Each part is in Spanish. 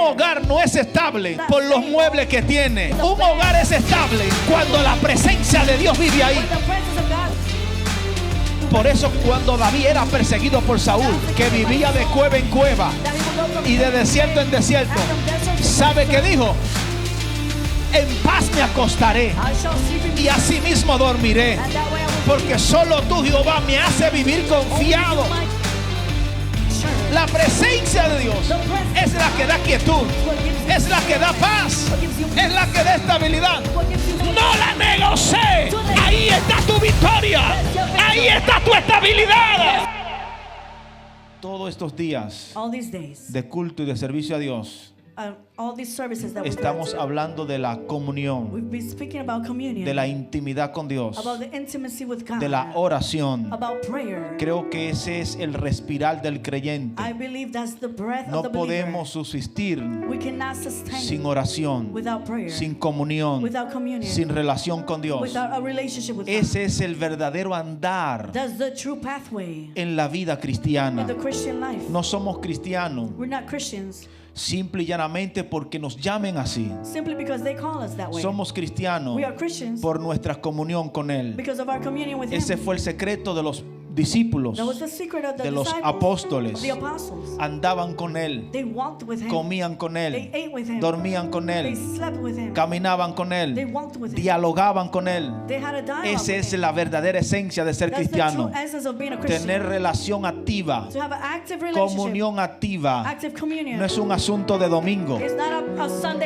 hogar no es estable por los muebles que tiene. Un hogar es estable cuando la presencia de Dios vive ahí. Por eso cuando David era perseguido por Saúl, que vivía de cueva en cueva y de desierto en desierto, ¿sabe qué dijo? En paz me acostaré y asimismo dormiré, porque solo tú, Jehová, me hace vivir confiado. La presencia de Dios es la que da quietud, es la que da paz, es la que da estabilidad. No la negocie. Ahí está tu victoria, ahí está tu estabilidad. Todos estos días de culto y de servicio a Dios, estamos hablando de la comunión, de la intimidad con Dios, de la oración. Creo que ese es el respirar del creyente. No podemos subsistir sin oración, sin comunión, sin relación con Dios. Ese es el verdadero andar en la vida cristiana. No somos cristianos simple y llanamente porque nos llamen así. Somos cristianos por nuestra comunión con Él. Ese fue el secreto de los discípulos, de los apóstoles. Andaban con Él, comían con Él, dormían con Él, caminaban con Él, dialogaban con Él. Esa es la verdadera esencia de ser cristiano. Tener relación activa, comunión activa. No es un asunto de domingo,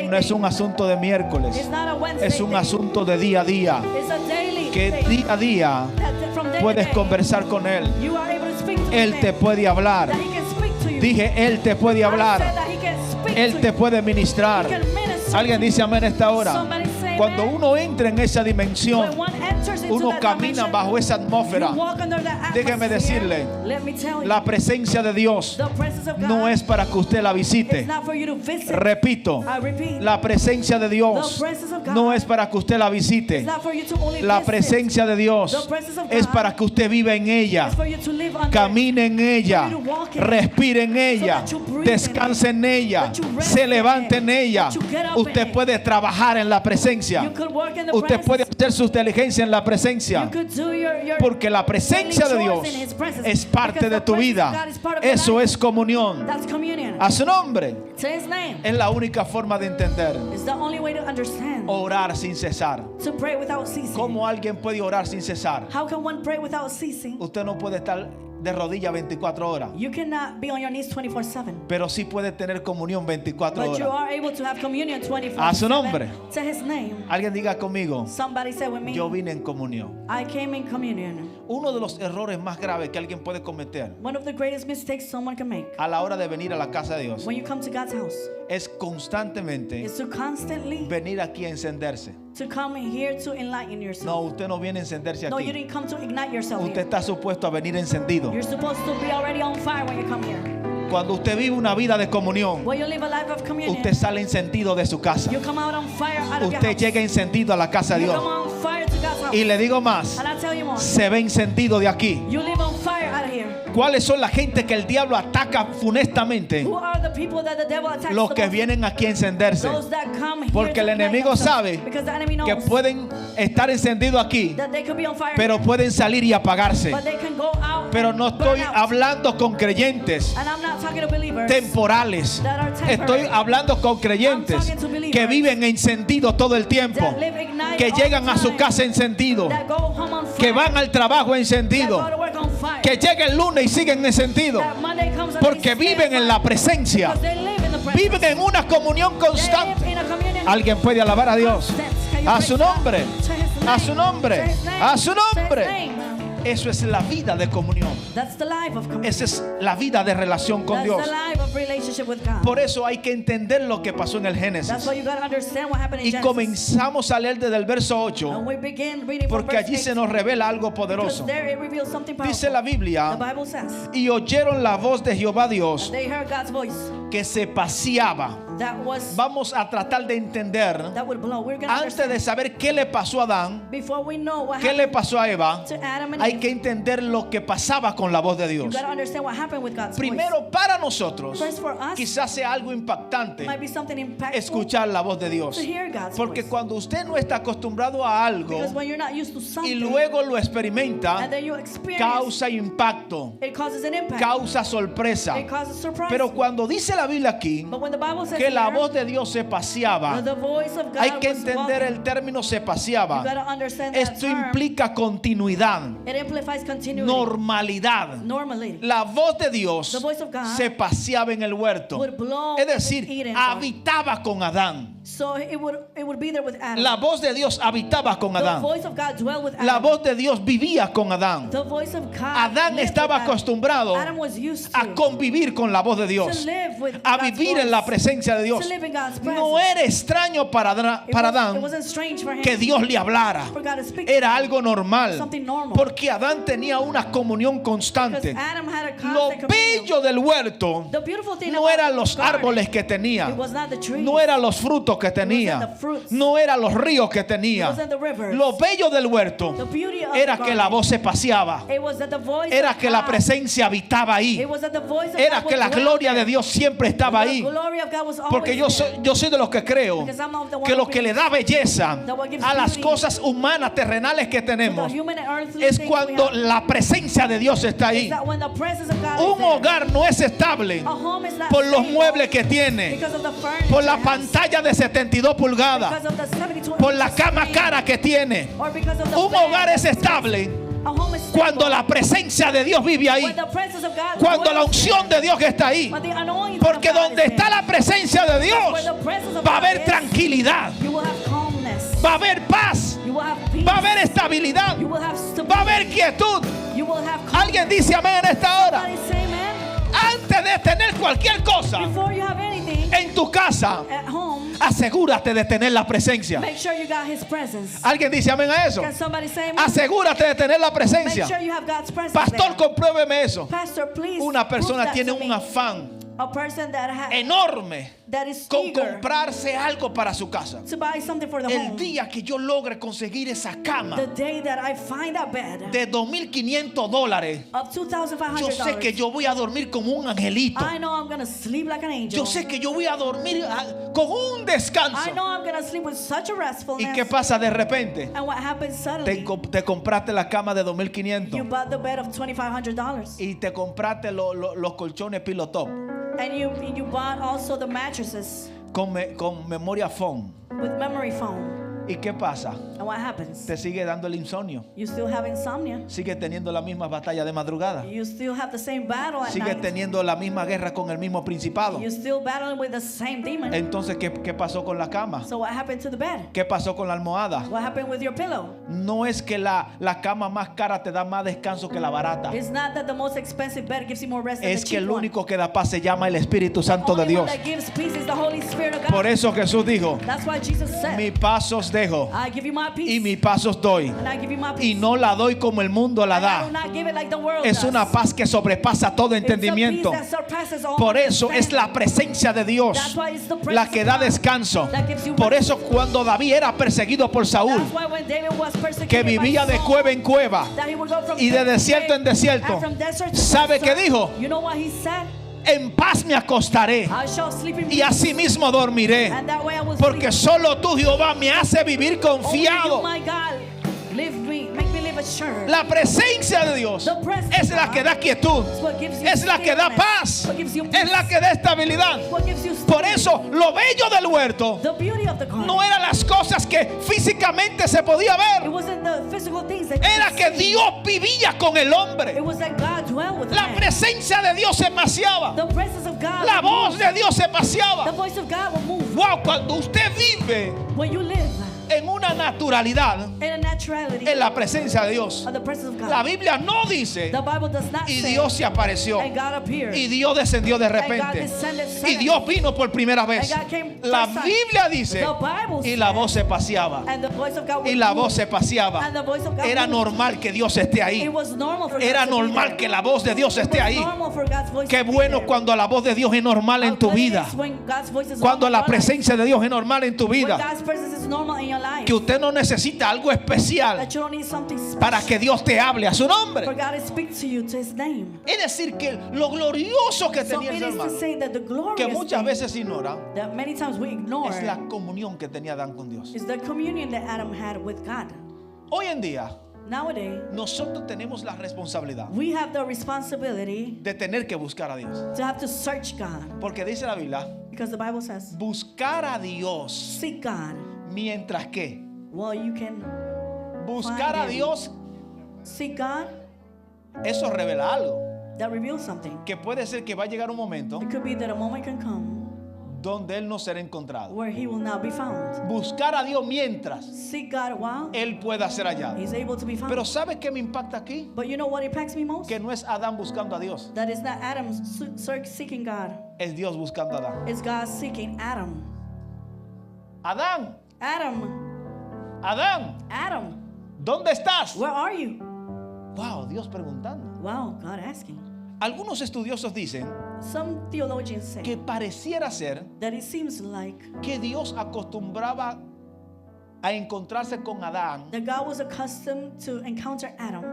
no es un asunto de miércoles, es un asunto de día a día. Que día a día puedes conversar con Él. Él te puede hablar. Dije, Él te puede hablar. Él te puede ministrar. Alguien dice amén esta hora. Cuando uno entra en esa dimensión, uno camina bajo esa atmósfera. Déjeme decirle, la presencia de Dios no es para que usted la visite. Repito, la presencia de Dios no es para que usted la visite. La presencia de Dios es para que usted viva en ella, camine en ella, respire en ella, descanse en ella, se levante en ella. Usted puede trabajar en la presencia. Usted puede hacer su inteligencia en la presencia, porque la presencia de Dios es parte de tu vida. Eso es comunión. A su nombre. Es la única forma de entender. Orar sin cesar. ¿Cómo alguien puede orar sin cesar? Usted no puede estar de rodillas 24 horas. You cannot be on your knees 24/7. Pero sí puede tener comunión 24 But you horas. are able to have communion 24/7. A su nombre. To His name. Alguien diga conmigo. Somebody say with me. Yo vine en comunión. I came in communion. Uno de los errores más graves que alguien puede cometer One of the greatest mistakes someone can make a la hora de venir a la casa de Dios when you come to God's house es constantemente is to constantly venir aquí a encenderse. to come here to enlighten yourself. No, usted no viene a encenderse No, you aquí. didn't come to ignite yourself Usted here. está supuesto a venir encendido. You're supposed to be already on fire when you come here. Cuando usted vive una vida de comunión, When you live a life of communion, usted sale encendido de su casa. you come out on fire out of your Usted house. llega encendido a la casa de You Dios. come on fire to God's house. Y le digo más, And I tell you more. se ve encendido de aquí. You live on fire out of here. ¿Cuáles son la gente que el diablo ataca funestamente? Who are the people that the devil attacks Los the que most? vienen aquí a encenderse. Those that come here Porque to el ignite enemigo themselves. sabe Because the enemy knows que pueden estar encendidos aquí, that they could be on fire, pero pueden salir y apagarse. but they can go out Pero and no burn estoy out. hablando con creyentes And I'm not talking to believers temporales. that are temporary. Estoy hablando con creyentes I'm talking to believers que viven encendidos todo el tiempo, that live ignited que all llegan the a su time, casa encendidos, that go home on fire, que van al trabajo that encendidos, go to work on fire, que llegan el lunes y siguen encendidos, that Monday comes and porque they stay viven on en la fire, presencia, because they live in the presence. viven en una comunión They constante. live in a communion. Alguien puede alabar a Dios. Can you A praise su God? nombre, To His a name. su nombre, To His name. a su To His nombre. name. Eso es la vida de comunión. That's the life of communion. Esa es la vida de relación con That's Dios. the life of relationship with God. Por eso hay que entender lo que pasó en el That's Génesis. why you got to understand what happened in Y Genesis. comenzamos a leer desde el verso 8, And we begin reading from porque verse allí 8, se nos revela algo because poderoso. there it reveals something powerful. Dice la The Biblia: Bible says, y oyeron la voz de Jehová Dios they heard God's voice que se paseaba that was vamos a tratar de entender, that would blow. We're gonna antes understand. de saber qué le pasó a Adán, Before we know what qué le happened pasó a Eva, to Adam and hay Eve, que entender lo que pasaba con la voz de you Dios. gotta understand what happened with God's voice. Primero, para nosotros, First, for us, quizás sea algo impactante might be something impactful escuchar la voz de Dios. to hear God's Porque voice. cuando usted no está acostumbrado a algo Because when you're not used to y something, luego lo experimenta, and then you experience, causa impacto, it causes an impact. causa sorpresa. It causes surprise. Pero cuando dice la Biblia aquí But when the Bible says que la here, voz de Dios se paseaba, the voice of God hay que was entender walking. el término se You paseaba. gotta understand that Esto term. implica continuidad, It implies continuity, normalidad. normality. La voz de Dios The voice of God se paseaba en el huerto. would blow Es decir, in Eden. habitaba con Adán. So it would be there with Adam. La voz de Dios habitaba con The Adán. voice of God dwelled with Adam. La voz de Dios vivía con Adán. The voice of God Adán lived estaba with Adam. acostumbrado Adam was used to a convivir con la voz de to Dios, live with a God's vivir voice, en la presencia de Dios. to live in God's presence. No era extraño para It Adán wasn't strange for him que Dios le hablara. for God to speak to Era him. algo normal, Something normal. porque Adán tenía una comunión constante. Because Adam had a Lo constant communion. bello del huerto The beautiful thing no about eran the los garden, árboles que tenía, it was not the trees. no eran los frutos que wasn't tenía, the fruits. no eran los ríos que It tenía. wasn't the rivers. Lo bello del huerto The beauty of era the que la garden. voz se paseaba, It was that the voice era of que la God, presencia habitaba ahí, it was that the voice of era God que la would dwell gloria de there. Dios siempre estaba The ahí. glory of God was Porque always there. yo soy de los que creo Because I'm of the one que who lo que le da belleza a las beauty cosas humanas terrenales que to the tenemos human and earthly es things cuando we have. la presencia de Dios está Is ahí. that when the presence of God is Un there. hogar no es estable A home is not por los stable muebles que tiene, because of the furniture por la it has, pantalla de 72 pulgadas, because of the 72 por la inches cama screen, cara que tiene. or because of the Un bed. hogar es estable A home is stable cuando la presencia de Dios vive ahí, when the presence of God cuando la dwells unción there. de Dios está ahí. When the anointing Porque of God donde is está there. la presencia de Where Dios the presence of va a God haber is, tranquilidad, you will have calmness, va a haber paz, you will have peace, va a haber estabilidad, you will have va a stability, haber quietud. you will have Alguien dice amén en esta hora. Somebody say amen. Antes de tener cualquier cosa Before you have anything en tu casa, at home, asegúrate de tener la presencia. make sure you got His presence. Alguien dice amén a eso. Can somebody say amen? Asegúrate de tener la Make presencia. sure you have God's presence Pastor, there. compruébeme eso. Pastor, please Una prove persona that tiene to un me. afán A person that enorme that is con eager comprarse algo para su casa. to buy something for the El home. día que yo logre conseguir esa cama The day that I find that bed de $2,500, of $2,500, yo sé que yo voy a dormir como un angelito. I know I'm gonna sleep like an angel. Yo sé que yo voy a dormir con un descanso. I know I'm gonna sleep with such a ¿Y restfulness. qué pasa de repente? And what happens suddenly? Te compraste la cama de You $2,500 bought the bed of $2,500, y te compraste los colchones Pillow Top and you bought also the mattresses con memoria foam. with memory foam. ¿Y qué pasa? And what happens? Te sigue dando el insomnio. You still have insomnia. Sigue teniendo la misma batalla de madrugada. You still have the same battle at Sigue night. teniendo la misma guerra con el mismo principado. You're still battling with the same demon. Entonces, ¿qué pasó con la cama? So what happened to the bed? ¿Qué pasó con la almohada? What happened with your pillow? No es que la cama más cara te da más descanso que la barata. It's not that the most expensive bed gives you more rest than Es the que cheap el one. único que da paz se llama el Espíritu Santo de Only one Dios. that gives peace is the Holy Spirit of God. Por eso Jesús dijo, That's why Jesus said, mi paz os dejo I give you my peace, y mi paz os doy. and I give you my peace. Y no la doy como el mundo la And I do da. not give it like the world Es does. una paz que sobrepasa todo It's a entendimiento. peace that surpasses all Por eso es la understanding. presencia de Dios That's why it's the presence la que da of God descanso. that gives you Por rest. eso cuando David era perseguido por Saúl, That's why when David was persecuted que vivía by de Saul, cueva en cueva that he would go from y de cave to desierto en cave, desierto, and from desert to ¿sabe qué desert. dijo? You know what he said? En paz me acostaré I shall sleep in y peace, asimismo dormiré, and that way I will porque sleep. solo tú, Jehová, me hace vivir Only confiado. you, my God, live me, make me live assured. La presencia de Dios The presence es of la God que da quietud, is what gives you es la que da stillness, paz, what gives you peace, es la que da estabilidad. what gives you Por stability. eso lo bello del huerto The beauty of the garden. no eran las cosas que físicamente se podía It ver, wasn't the physical things that you era could que see. Dios vivía con el hombre. It was that God dwelled with La man. presencia de Dios se paseaba, The presence of God. la would voz move. de Dios se The paseaba. voice of God will move. Wow, cuando usted vive When you live en una naturalidad in a naturality en la presencia de Dios. of the presence of God. La Biblia no dice The Bible does not y say Dios se apareció and God appeared. y Dios descendió de And God repente descended y suddenly. Dios vino por primera vez. And God came La first time. Biblia dice The Bible y la said, voz se paseaba and the voice of God y was la moved. voz se paseaba. And the voice of God Era moved. normal que Dios esté ahí. It was normal for Era God to be normal there. que la voz de Dios It esté was ahí. normal for God's voice Qué to be bueno there. cuando la voz de Dios es normal en How tu good it vida. is when God's voice is Cuando normal la in your life. presencia de Dios es normal en tu When vida. God's presence is normal in your life. Que usted no necesita algo especial That you don't need something special para que Dios te hable a su for nombre. God to speak to you, to His name. Es decir, que lo glorioso que So tenía it ese is to hermano, say that the que glorious muchas thing veces ignora, that many times we ignore es la comunión que tenía Adán con Dios. is the communion that Adam had with God. Hoy en día, Nowadays, nosotros tenemos la responsabilidad we have the responsibility de tener que buscar a Dios. to have to search God, Porque dice la Biblia, because the Bible says, buscar a Dios seek God. mientras que Well, you can buscar a Find him. Dios, seek God. eso revela algo. That reveals something. Que puede ser que va a llegar un momento It could be that a moment can come donde Él no será encontrado. where He will not be found. Buscar a Dios mientras Seek God a while, Él pueda ser hallado. He's able to be found. Pero ¿sabe qué me impacta aquí? But you know what impacts me most? Que no es Adán buscando a Dios, That is not Adam seeking God. es Dios buscando a Adán. It's God seeking Adam. Adán, Adam, Adán, Adam, ¿dónde estás? where are you? Wow, Dios preguntando. Wow, God asking. Algunos estudiosos dicen Some theologians say que pareciera ser that it seems like que Dios acostumbraba a encontrarse con Adán that God was accustomed to encounter Adam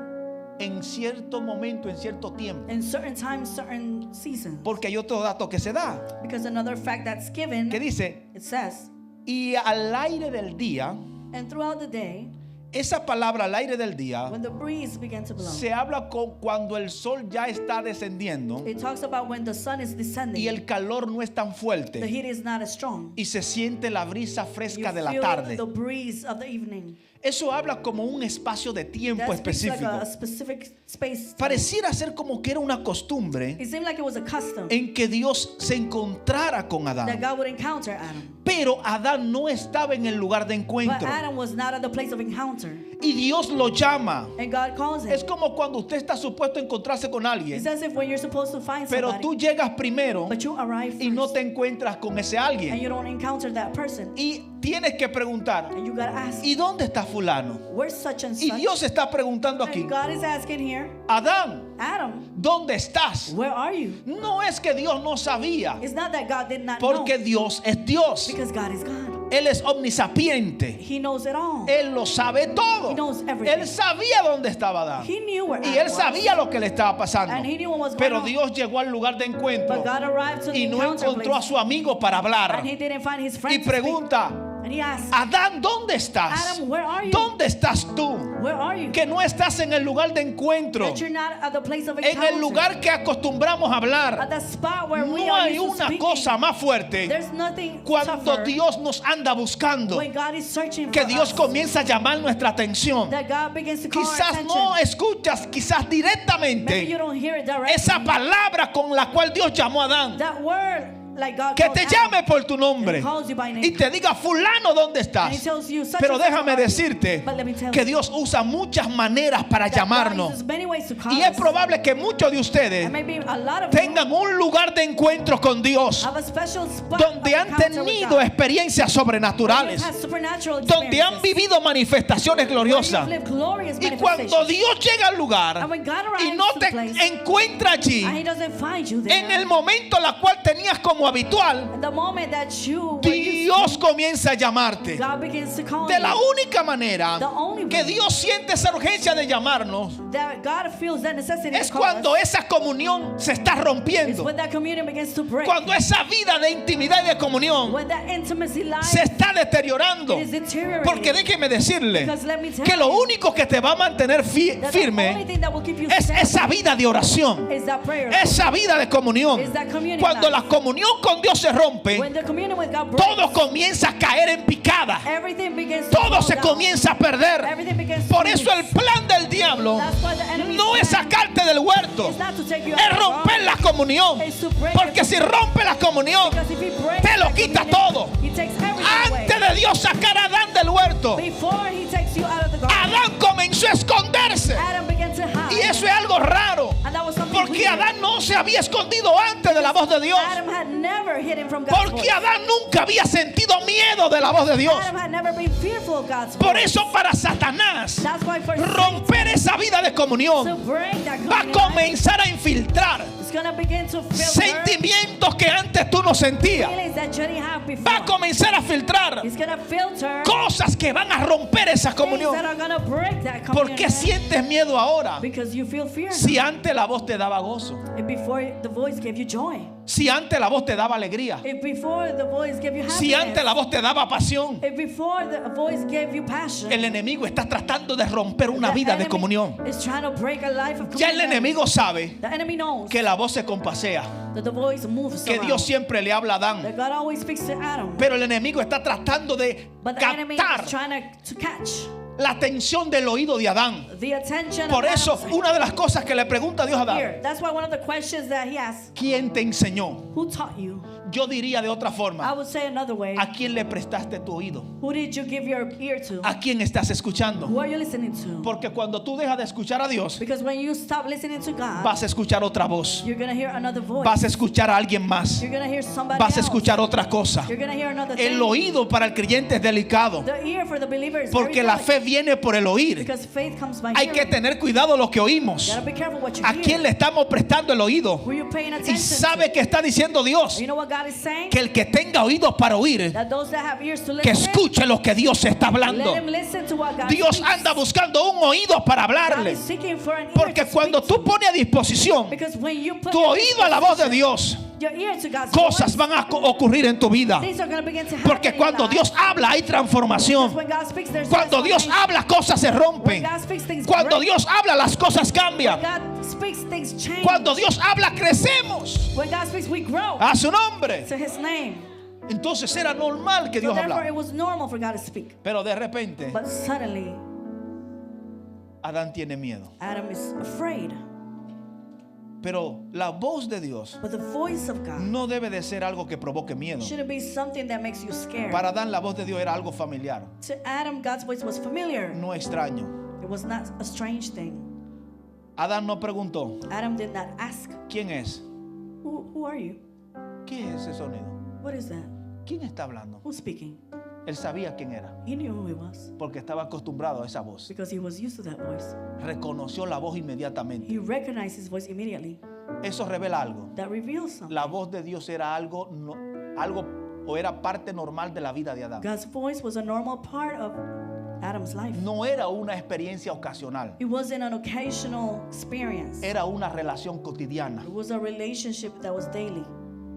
en cierto momento, en cierto tiempo. in certain times, certain seasons. Porque hay otro dato que se da, Because another fact that's given, que dice, it says, y al aire del día, and throughout the day, esa palabra al aire del día when the breeze began to blow, se habla cuando el sol ya está descendiendo it talks about when the sun is descending, y el calor no es tan the fuerte heat is not as strong. y se siente la brisa You fresca de la feel tarde. the breeze of the evening. Eso habla como un espacio de tiempo That speaks like específico. a specific space. Pareciera ser como que era una costumbre It seemed like it was a custom en que Dios se encontrara con that Adán. God would encounter Adam. Pero Adán no estaba en el lugar de But encuentro. Adam was not at the place of encounter. Y Dios lo llama. And God calls him. Es como cuando usted está supuesto a encontrarse con alguien, It's as if when you're supposed to find pero somebody, tú llegas primero but you arrive first, y no te encuentras con ese and alguien. you don't encounter that person. Y tienes que preguntar, And you gotta ask, ¿y dónde está fulano? where's such and Y such? Dios está preguntando aquí, And God is asking here, Adán, Adam, ¿dónde estás? where are you? No es que Dios no sabía, It's not that God did not porque know, Dios es Dios. because God is God. Él es omnisapiente. He knows it all. Él lo sabe todo. He knows everything. Él sabía dónde estaba Adán. He knew where Y Adam él was, sabía lo que le estaba pasando. and he knew what was going Pero on. Dios llegó al lugar de encuentro But God arrived to the y no encounter encontró a place, su amigo para hablar. and he didn't find his Y friend to speak. pregunta, And he asked, Adán, ¿dónde estás? Adam, where are you? ¿Dónde estás tú? Where are you? Que no estás en el lugar de encuentro, That you're not at the place of en encounter. el lugar que acostumbramos a hablar. At the spot where we No are hay used to una speaking. cosa más fuerte There's nothing cuando tougher Dios nos anda buscando, when God is searching que for Dios us, comienza a llamar nuestra atención. that God begins to call our Quizás attention. no escuchas, quizás Maybe you directamente don't hear it directly. esa palabra con la cual Dios llamó a Adán. That word, like God Que called te Adam, llame por tu nombre and calls you by name. y te diga, fulano, ¿dónde And he estás? tells you, such Pero and such déjame are you. decirte But let me tell que you, Dios usa muchas maneras para that God llamarnos. uses many ways to call Y es us. probable que muchos de ustedes And maybe a lot of you tengan un lugar de encuentro con Dios, have a special spot donde of han encounter with tenido God. experiencias sobrenaturales, Where you've had supernatural donde han experiences. vivido manifestaciones Where gloriosas. you've lived glorious Y cuando manifestations. Dios llega al lugar And when God y arrives no to te the place, encuentra allí, and he doesn't find you there, en el momento la cual tenías como habitual, the moment that you were used Dios comienza a llamarte. to, God begins to call De la you. única manera The only que way Dios siente esa urgencia de llamarnos that God feels that necessity es to call cuando us, esa comunión se está is rompiendo, when that communion begins to break. cuando esa vida de intimidad y de comunión When that intimacy lies, se está deteriorando. it is deteriorating. Porque déjeme decirle Because let me tell que lo you único que te va a mantener that the only firme thing that will keep you es standing esa vida de oración, is that prayer life. esa vida de comunión. Is that communion Cuando life. la comunión con Dios se rompe, When the communion with God breaks, todo comienza a caer en picada, everything begins to todo fall se down. comienza a perder. Everything begins to Por eso lose. el plan del diablo That's why the enemy's no es plan sacarte del huerto, is not to take you out es of the romper la comunión. It's to break Porque it. si rompe la comunión, Because if he breaks te lo that quita communion, todo. he takes everything away. Antes de Dios sacar a Adán del huerto, desierto, Before he takes you out of the garden, Adán comenzó a esconderse. Adam began to hide. Y eso es algo raro, And that was something porque weird. Adán no se había escondido antes de la voz de Dios. Adam had never hidden from God's Porque voice. Adán nunca había sentido miedo de la voz de Dios. Adam had never been fearful of God's Por voice. eso para Satanás, That's why for romper esa vida de to comunión break that va a covenant life, comenzar a infiltrar it's gonna begin to filter sentimientos que antes tú no sentías. feelings that you didn't have before. Va a comenzar a filtrar It's gonna filter cosas que van a romper esa things that comunión. are gonna break that ¿Por communion. qué sientes miedo ahora? Because you feel fear. Si antes la voz te daba gozo, If before the voice gave you joy. si antes la voz te daba alegría, If before the voice gave you happiness. si antes la voz te daba pasión, If before the voice gave you passion. el enemigo está tratando de romper una the vida de enemy comunión. is trying to break a life of Ya el communion. enemigo sabe The enemy knows que la voz se compasea, that the voice moves que around. Dios siempre le habla a Adán. That God always speaks to Adam. Pero el enemigo está tratando de But the enemy captar is trying to catch la atención del oído de Adán. the attention Por of eso, Adam's una de las cosas que le pregunta a Dios a Adán: ear. That's why one of the questions that he asks, ¿quién te enseñó? who taught you? Yo diría de otra I forma: would say another way. ¿a quién le prestaste tu oído? Who did you give your ear to? ¿A quién estás escuchando? Who are you listening to? Porque cuando tú dejas de escuchar a Dios, Because when you stop listening to God, vas a escuchar otra voz, you're going to hear another voice. vas a escuchar a alguien más, You're going to hear somebody vas a else. escuchar otra cosa. You're going to hear another El thing. oído para el creyente es delicado, The ear for the believer is porque very la delicate. fe viene por el oír. Because faith comes by Hay que hearing. tener cuidado lo que oímos. You gotta be careful what you ¿A hear. quién le estamos prestando el oído? Who you paying Y attention sabe to? que está diciendo Dios You know what God is saying? que el que tenga oídos para oír, That those that have ears to que listen, escuche lo que Dios está hablando. let him listen to what God Dios speaks. anda buscando un oído para God hablarle. is seeking for an ear Porque to cuando speak tú to. pones a disposición Because when you put tu your oído a la voz de Dios, your ear to God's cosas voice, van a ocurrir en tu vida. things are going to begin to happen Porque in your cuando life. Dios habla hay transformación. When God speaks, there's Cuando Dios transformation. habla cosas se When rompen. God speaks, things Cuando break. Dios habla las cosas cambian. When God speaks, things change. Cuando Dios habla crecemos When God speaks, we grow a su nombre. to His name. Entonces era normal que So Dios therefore, hablara. it was normal for God to speak. Pero de repente But suddenly, Adán tiene miedo. Adam is afraid. Pero la voz de Dios But the voice of God no debe de ser algo que provoque miedo. shouldn't be something that makes you scared. Para Adán la voz de Dios era algo familiar, To Adam, God's voice was familiar. no extraño. It was not a strange thing. Adán no preguntó: Adam did not ask, ¿quién es? who are you? ¿Qué es ese sonido? What is that? ¿Quién está hablando? Who's speaking? Él sabía quién era, He knew who he was porque estaba acostumbrado a esa voz. because he was used to that voice. Reconoció la voz inmediatamente. He recognized his voice immediately. Eso revela algo. That reveals something. La voz de Dios era algo o era parte normal de la vida de Adán. God's voice was a normal part of Adam's life. No era una experiencia ocasional, It wasn't an occasional experience. era una relación cotidiana. It was a relationship that was daily.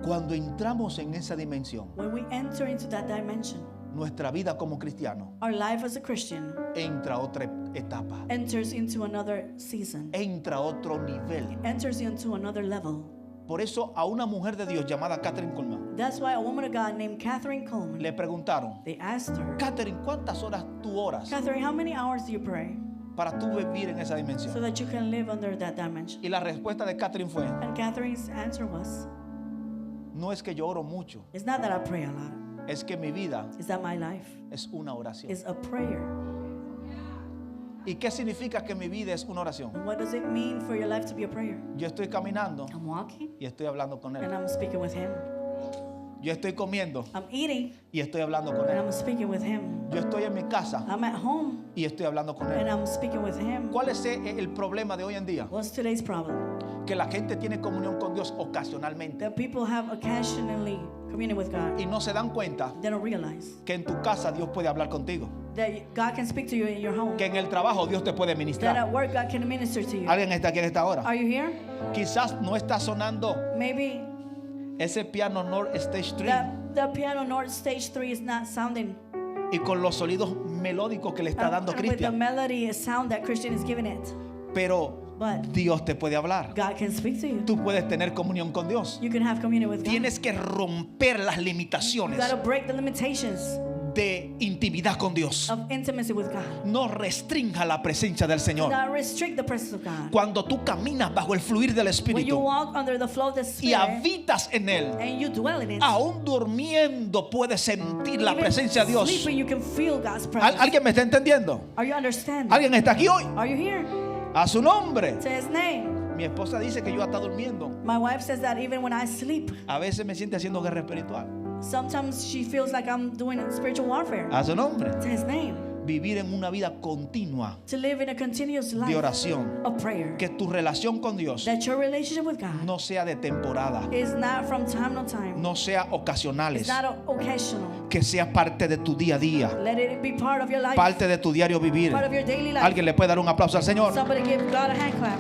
Cuando entramos en esa dimensión, When we enter into that dimension, nuestra vida como cristiano our life as a Christian entra a otra etapa, enters into another season, entra a otro nivel. enters into another level. Por eso a una mujer de Dios llamada Catherine Coleman That's why a woman of God named Catherine Coleman, le preguntaron: they asked her, Catherine, ¿cuántas horas tú oras Catherine, how many hours do you pray para tú vivir en esa so dimensión? that you can live under that dimension? Y la respuesta de Catherine fue: And Catherine's answer was, no es que yo oro mucho, it's not that I pray a lot, es que mi vida it's that my life es una oración. is a prayer. ¿Y qué significa que mi vida es una oración? And what does it mean for your life to be a prayer? Yo estoy caminando I'm walking y estoy hablando con and Él. I'm speaking with Him. Yo estoy comiendo I'm eating y estoy hablando con and Él. I'm speaking with Him. Yo estoy en mi casa I'm at home y estoy hablando con and Él. I'm speaking with Him. ¿Cuál es el problema de hoy en día? What's today's problem? Que la gente tiene comunión con Dios ocasionalmente That people have occasionally communion with God. y no se dan cuenta They don't realize que en tu casa Dios puede hablar contigo, that God can speak to you in your home. que en el trabajo Dios te puede That ministrar. at work God can minister to you. ¿Alguien está aquí en esta hora? Are you here? Quizás no está sonando Maybe ese piano North Stage 3 the piano North Stage 3 is not sounding y con los sonidos melódicos que le está dando and with the Cristian, melody sound that Christian is giving it. pero But Dios te puede hablar. God can speak to you. Tú puedes tener comunión con Dios. You can have communion with God. Tienes que romper las You limitaciones got to break the limitations de intimidad con Dios. of intimacy with God. No restrinja la presencia del Do Señor. not restrict the presence of God. Cuando tú caminas bajo el fluir del When you Espíritu walk under the flow of the y Spirit habitas en Él, and you dwell in it, aún durmiendo puedes sentir la even presencia de Dios. sleeping, you can feel God's presence. ¿Alguien me está entendiendo? Are you understanding? ¿Alguien está aquí hoy? Are you here? A su nombre. To His name. Mi esposa dice que yo hasta durmiendo My wife says that even when I sleep, a veces me siente haciendo guerra espiritual. sometimes she feels like I'm doing spiritual warfare. A su nombre. To His name. Vivir en una vida continua To live in a continuous de life oración. of prayer. Que tu relación con Dios That your relationship with God no sea de temporada, is not from time to time. no sea It's ocasionales, not occasional. que sea parte de tu día a día, Let it be part of your life. parte de tu diario vivir. Part of your daily life. Alguien le puede dar un aplauso al Señor. Somebody give God a hand clap.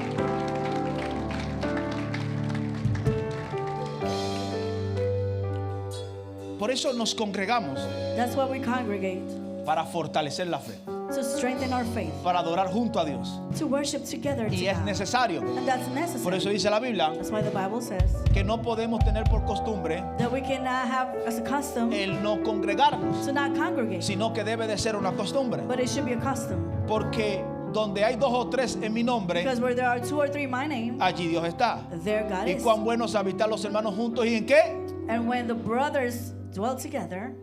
Por eso nos congregamos That's why we congregate. para fortalecer la fe, To strengthen our faith. para adorar junto a Dios. To worship together Y to es God. necesario. And that's necessary. Por eso dice la Biblia That's why the Bible says que no podemos tener por costumbre that we cannot have as a custom el no congregarnos, to not congregate. sino que debe de ser una costumbre. But it should be a custom. Porque donde hay 2 o 3 en mi nombre, Because where there are 2 or 3 in my name, allí Dios está. there God Y is. cuán bueno es habitar los hermanos juntos y en qué? And when the brothers dwell together,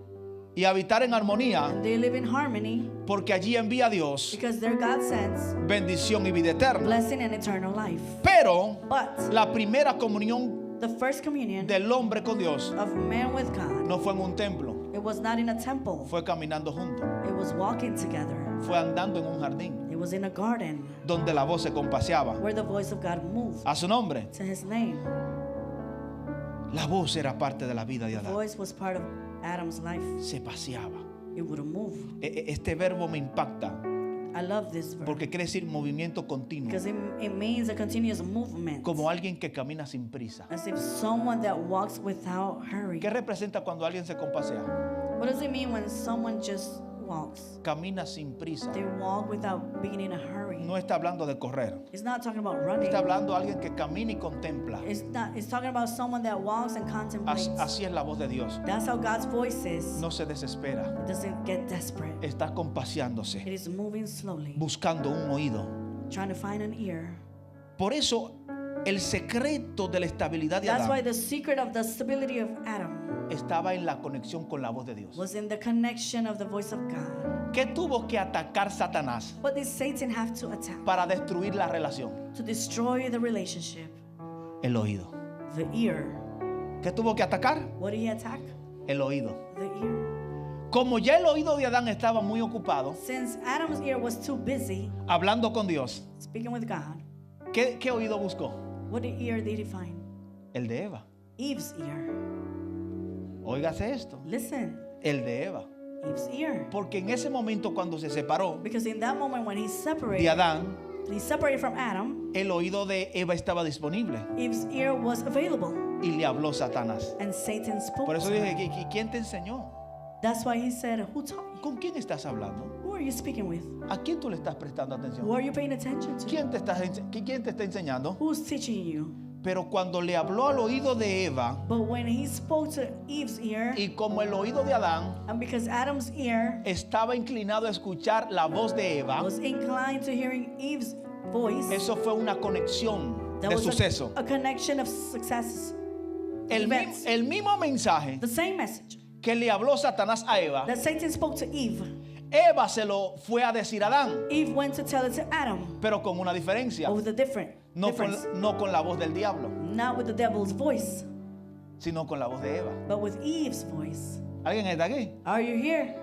Y habitar en armonía, they live in harmony porque allí envía Dios because their God sends bendición y vida eterna. blessing and eternal life. Pero But la primera comunión the first communion del hombre con Dios of man with God, no fue en un templo, it was not in a temple. fue caminando juntos, It was walking together. fue andando en un jardín It was in a garden donde la voz se compaseaba. where the voice of God moved. A su nombre, To His name, la voz era parte de la vida de the Adán. voice was part of Adam's life. Se paseaba. It would move. Este verbo me impacta I love this verse porque quiere decir movimiento continuo, because it means a continuous movement. como alguien que camina sin prisa. As if someone that walks without hurry. ¿Qué representa cuando alguien se compasea? What does it mean when someone just walks? Camina sin prisa. They walk without being in a hurry. No está hablando de correr. It's not talking about running. Está hablando de alguien que camina y contempla. It's talking about someone that walks and contemplates. Así es la voz de Dios. That's how God's voice is. No se desespera. It doesn't get desperate. Está It compaseándose, is moving slowly, buscando un oído. trying to find an ear. Por eso, el secreto de la estabilidad de That's why Adán the secret of the stability of Adam estaba en la conexión con la voz de Dios. was in the connection of the voice of God. ¿Qué tuvo que atacar Satanás What did Satan have to attack para destruir la relación? to destroy the relationship? El oído. The ear. ¿Qué tuvo que atacar? What did he attack? El oído. The ear. Como ya el oído de Adán estaba muy ocupado Since Adam's ear was too busy hablando con Dios, speaking with God, ¿qué oído buscó? what ear did he find? El de Eva. Eve's ear. Óigase esto. Listen, El de Eva. Eve's ear. Porque en ese momento cuando se separó Because in that moment when de he Adán, separated from Adam, el oído de Eva estaba disponible Eve's ear was available. y le habló Satanás. And Satan spoke Por eso to dije, her. ¿quién te enseñó? That's why he said, who taught you? ¿Con quién estás hablando? Who are you speaking with? ¿A quién tú le estás prestando atención? Who are you paying attention to? ¿Quién te está enseñando? Who's teaching you? Pero cuando le habló al oído de Eva, But when he spoke to Eve's ear, y como el oído de Adán and because Adam's ear estaba inclinado a escuchar la voz de Eva, was inclined to hearing Eve's voice, eso fue una conexión that de was suceso. a connection of successes. El mismo mensaje The same message que le habló Satanás a Eva, that Satan spoke to Eve, Eva se lo fue a decir a Adán, Eve went to tell it to Adam, pero con una diferencia. but with a difference. No con la voz del diablo, Not with the devil's voice, sino con la voz de Eva. but with Eve's voice. ¿Alguien está aquí? Are you here?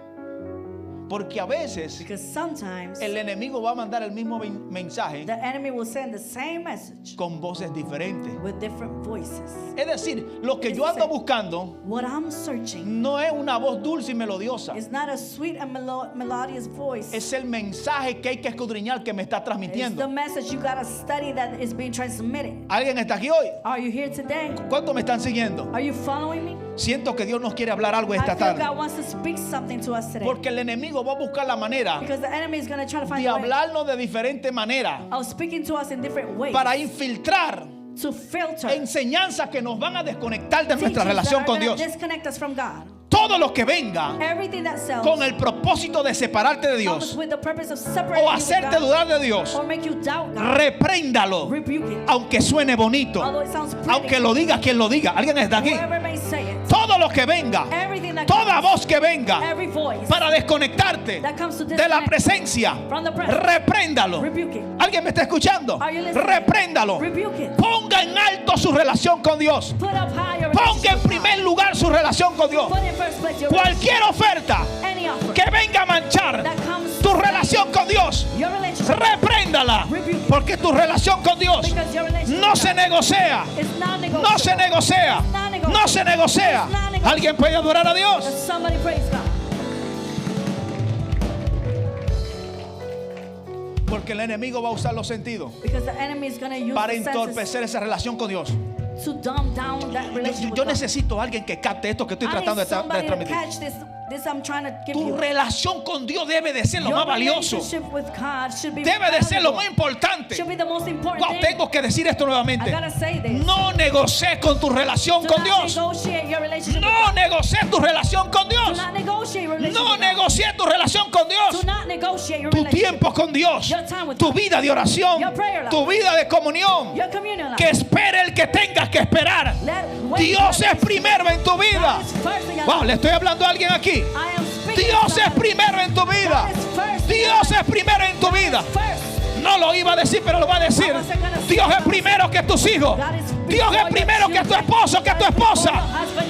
Porque a veces Because sometimes el enemigo va a mandar el mismo mensaje the enemy will send the same message con voces diferentes. with different voices. Es decir, lo que yo ando buscando What I'm searching no es una voz dulce y melodiosa. is not a sweet and melodious voice. Es el mensaje que hay que escudriñar que me está It's the transmitiendo. message you gotta study that is being transmitted. ¿Alguien está aquí hoy? Are you here today? ¿Cuántos me están siguiendo? Are you following me? Siento que Dios nos quiere hablar algo I esta feel tarde. God wants to speak something to us today. Porque el enemigo va a buscar la manera Because the enemy is gonna try to find de a way hablarnos de diferente manera of speaking to us in different ways para infiltrar to filter enseñanzas que nos van a desconectar de teachings nuestra that relación are con gonna Dios. disconnect us from God. todo lo que venga everything that sells con el propósito de separarte de comes Dios with the purpose of separating o you with hacerte God, dudar de Dios, or make you doubt God. repréndalo, Rebuke it. aunque suene bonito, Although it sounds pretty, aunque lo diga quien lo diga. ¿Alguien está aquí? whoever may say it, Todo lo que venga, everything that toda comes, voz que venga every voice para desconectarte that comes to de la disconnect presencia, from the presence, repréndalo. rebuke it. ¿Alguien me está escuchando? Are you listening? Repréndalo. Rebuke it. Ponga en alto su relación con Dios. Put up high your Ponga relationship en with primer God. lugar su relación con Dios. Put in first place your Cualquier oferta relationship. Any offer que venga a manchar that comes tu relación con Dios, your relationship, repréndala. Porque tu relación con Dios because your relationship no with se God negocia. is non-negotiable. No se negocia. No se negocia. ¿Alguien puede adorar a Dios? Somebody praise God. Porque el enemigo va a usar los sentidos Because the enemy is going to use para the senses entorpecer esa relación con Dios. to dumb down that relationship with Yo God. necesito a alguien que capte esto que estoy I tratando need de somebody to transmitir. catch this I'm trying to give Tu you. relación con Dios debe de ser lo Your más valioso. relationship with God should be Debe de ser lo valuable. más importante. Should be the most important Wow, thing. tengo que decir esto nuevamente. I gotta say this. No negocies con tu relación Do con not Dios. negotiate your relationship No with God. negocies tu relación con Do Dios. not negotiate your relationship No with God. negocies tu relación con Dios. Do not negotiate your Tu relationship. tiempo con Dios. Your time with Tu God. vida de oración. Your prayer life. Tu vida de comunión. Your communion life. Que espere el que tengas que esperar. Wait Dios for es primero en tu vida. God is first in your Wow, life. le estoy hablando a alguien aquí. I am speaking Dios to es somebody. primero en tu vida. God is first in your Dios life. es primero en tu vida. First. No lo iba a decir, pero lo va a decir. Dios es primero que tus hijos. Dios es primero que tu esposo, que tu esposa.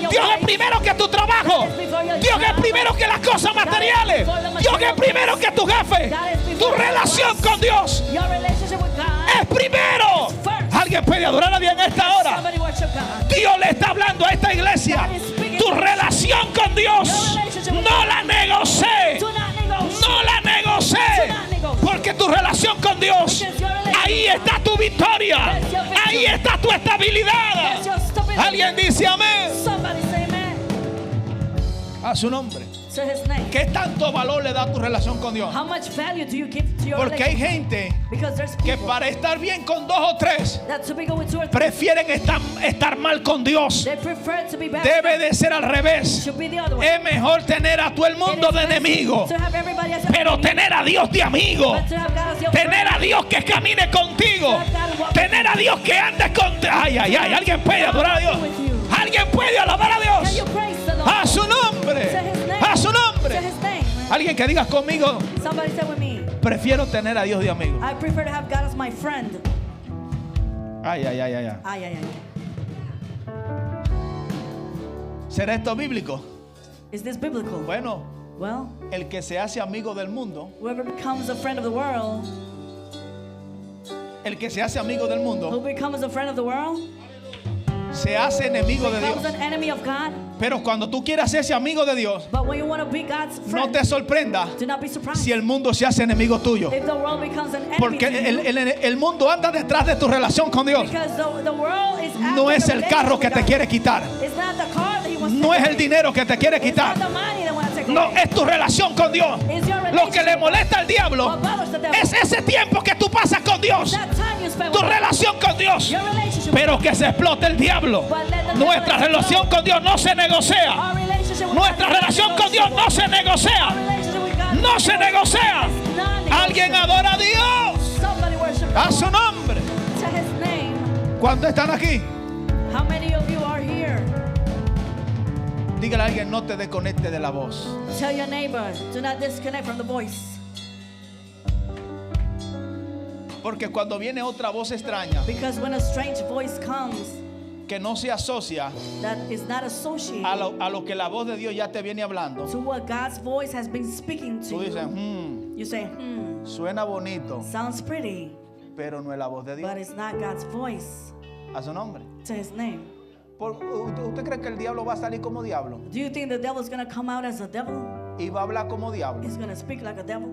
Dios es primero que tu trabajo. Dios es primero que las cosas materiales. Dios es primero que tu jefe. Tu relación con Dios Your relationship with God. es primero. Alguien puede adorar a Dios en esta hora. Somebody worship God. Dios le está hablando a esta iglesia. Tu relación con Dios no la negocie. Do not negotiate. No la negocie. Porque tu relación con Dios, ahí está tu victoria. Ahí está tu estabilidad. That's your stability. Alguien dice amén. Somebody say amen. A su nombre. To his name. ¿Qué tanto valor le da tu relación con Dios? How much value do you give to your Porque hay relationship? gente Because there's que people para estar bien con dos o tres that to be good with two or three, prefieren estar mal con Dios. they prefer to be bad. Debe de ser al revés. Should be the other way. Es mejor tener a todo el It mundo is de best enemigo, to have everybody as a pero enemy, tener a Dios de amigo. but to have God as your Tener a friend. Dios que camine contigo. Tener a Dios que ande contigo. Ay, ay, ay. Alguien puede adorar a Dios. Alguien puede alabar a Can you Dios. praise the Lord? A su nombre. To his name. A su To nombre. his name. Alguien que diga conmigo, Somebody say with me, prefiero tener a Dios de amigo. I prefer to have God as my friend. Ay, ay, ay, ay, ay. Ay, ay, ay. ¿Será esto bíblico? Is this biblical? Bueno, Well, el que se hace amigo del mundo, whoever becomes a friend of the world, el que se hace amigo del who mundo, becomes a friend of the world, se hace enemigo de becomes Dios. an enemy of God. Pero cuando tú quieras hacerse amigo de Dios, But when you want to be God's no friend, te sorprenda do not be surprised si el mundo se hace enemigo tuyo. if the world becomes an enemy Porque to you. el mundo anda detrás de tu relación con Dios. Because the world is after No es the el carro que relationship te with quiere God. quitar. It's not the car that he wants to No take es el away. dinero que te quiere It's quitar. not the money that wants to take No, away. es tu relación con Dios. It's your Lo que le relationship. molesta al diablo What bothers the devil. es ese tiempo que tú pasas con Dios. That time you spend Tu with God. relación con Dios. Your relationship Pero que se explote el diablo. But let the Nuestra devil relación con Dios no se negocia. Our relationship with Nuestra God is relación con Dios no se Our negocia. relationship with God No is se negocia. It's non-negotiable. Alguien adora a Dios. Somebody worship A the su Lord. nombre. To his name. ¿Cuántos están aquí? How many of you are here? Dígale a alguien, no te desconecte de la voz. Tell your neighbor, do not disconnect from the voice. Porque cuando viene otra voz extraña Because when a strange voice comes que no se asocia that is not associated a lo que la voz de Dios ya te viene hablando, to what God's voice has been speaking to tú dices, you, you say, suena bonito, sounds pretty, pero no es la voz de Dios. but it's not God's voice. A su nombre. To his name. ¿Usted cree que el diablo va a salir como diablo? Do you think the devil's going to come out as a devil? Y va a hablar como diablo. He's going to speak like a devil.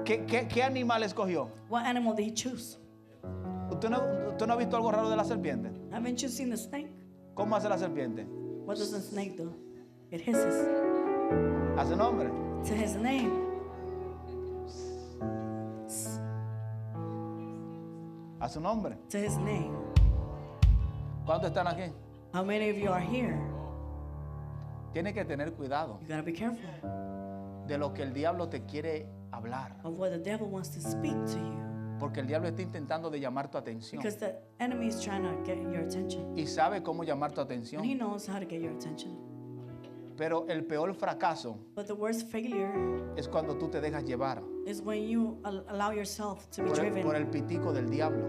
¿Qué animal escogió? What animal did he choose? ¿Usted no ha visto algo raro de la serpiente? Haven't you seen the snake? ¿Cómo hace la serpiente? What does the snake do? It hisses. A su nombre. To his name. A su nombre. To his name. ¿Cuántos están aquí? How many of you are here? Tienes que tener cuidado You gotta be careful de lo que el diablo te quiere hablar. of what the devil wants to speak to you. Porque el diablo está intentando de llamar tu atención. Because the enemy is trying to get your attention. Y sabe cómo llamar tu And he atención. knows how to get your attention. Pero el peor fracaso But the worst failure es cuando tú te dejas llevar is when you allow yourself to be por driven el pitico del diablo,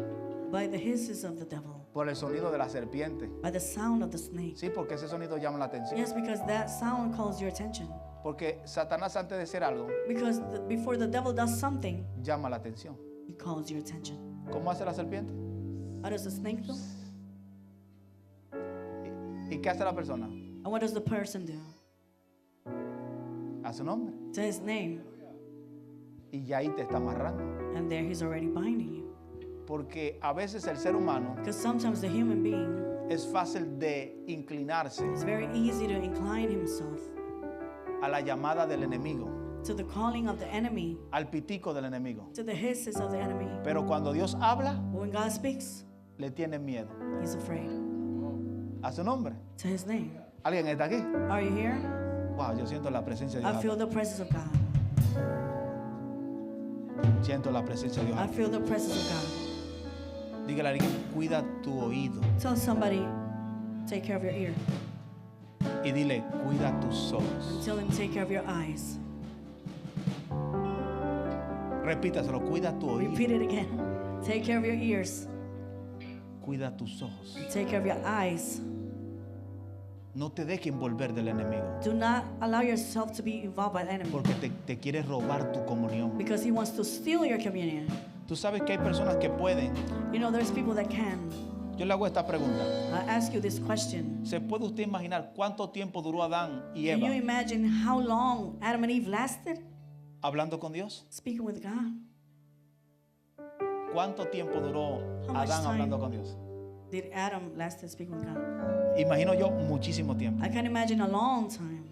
by the hisses of the devil, por el sonido de la serpiente. by the sound of the snake. Sí, porque ese sonido llama la atención. Yes, because that sound calls your attention. Porque Satanás, antes de hacer algo, Because before the devil does something, llama la atención. he calls your attention. ¿Cómo hace la serpiente? How does the snake do? ¿Y qué hace la persona? And what does the person do? A su nombre. To his name. Y ya ahí te está amarrando. And there he's already binding you. Porque a veces el ser humano Because sometimes the human being es fácil de inclinarse is very easy to incline himself a la llamada del enemigo, to the calling of the enemy, al pitico del enemigo. to the hisses of the enemy. Pero cuando Dios habla, But when God speaks, le tiene miedo. he's afraid. A su nombre. To his name. ¿Alguien está aquí? Are you here? Wow, yo siento la presencia de I Dios. feel the presence of God. Siento la presencia de I Dios. feel the presence of God. Dígale a alguien, cuida tu oído. Tell somebody, take care of your ear. Y dile, cuida tus ojos. Tell him, take care of your eyes. Repítaselo, cuida tu oído. Repeat it again. Take care of your ears. Cuida tus ojos. Take care of your eyes. No te dejes envolver del enemigo. Do not allow yourself to be involved by the enemy. Porque te quiere robar tu comunión. Because he wants to steal your communion. Tú sabes que hay personas que pueden. You know, there's people that can. Yo le hago esta pregunta. I ask you this question. ¿Se puede usted imaginar cuánto tiempo duró Adán y Can you Eva imagine how long Adam and Eve lasted hablando con Dios? speaking with God? ¿Cuánto tiempo duró How much Adán time? hablando con Dios? Did Adam last speaking with God? Imagino yo muchísimo tiempo. I can imagine a long time.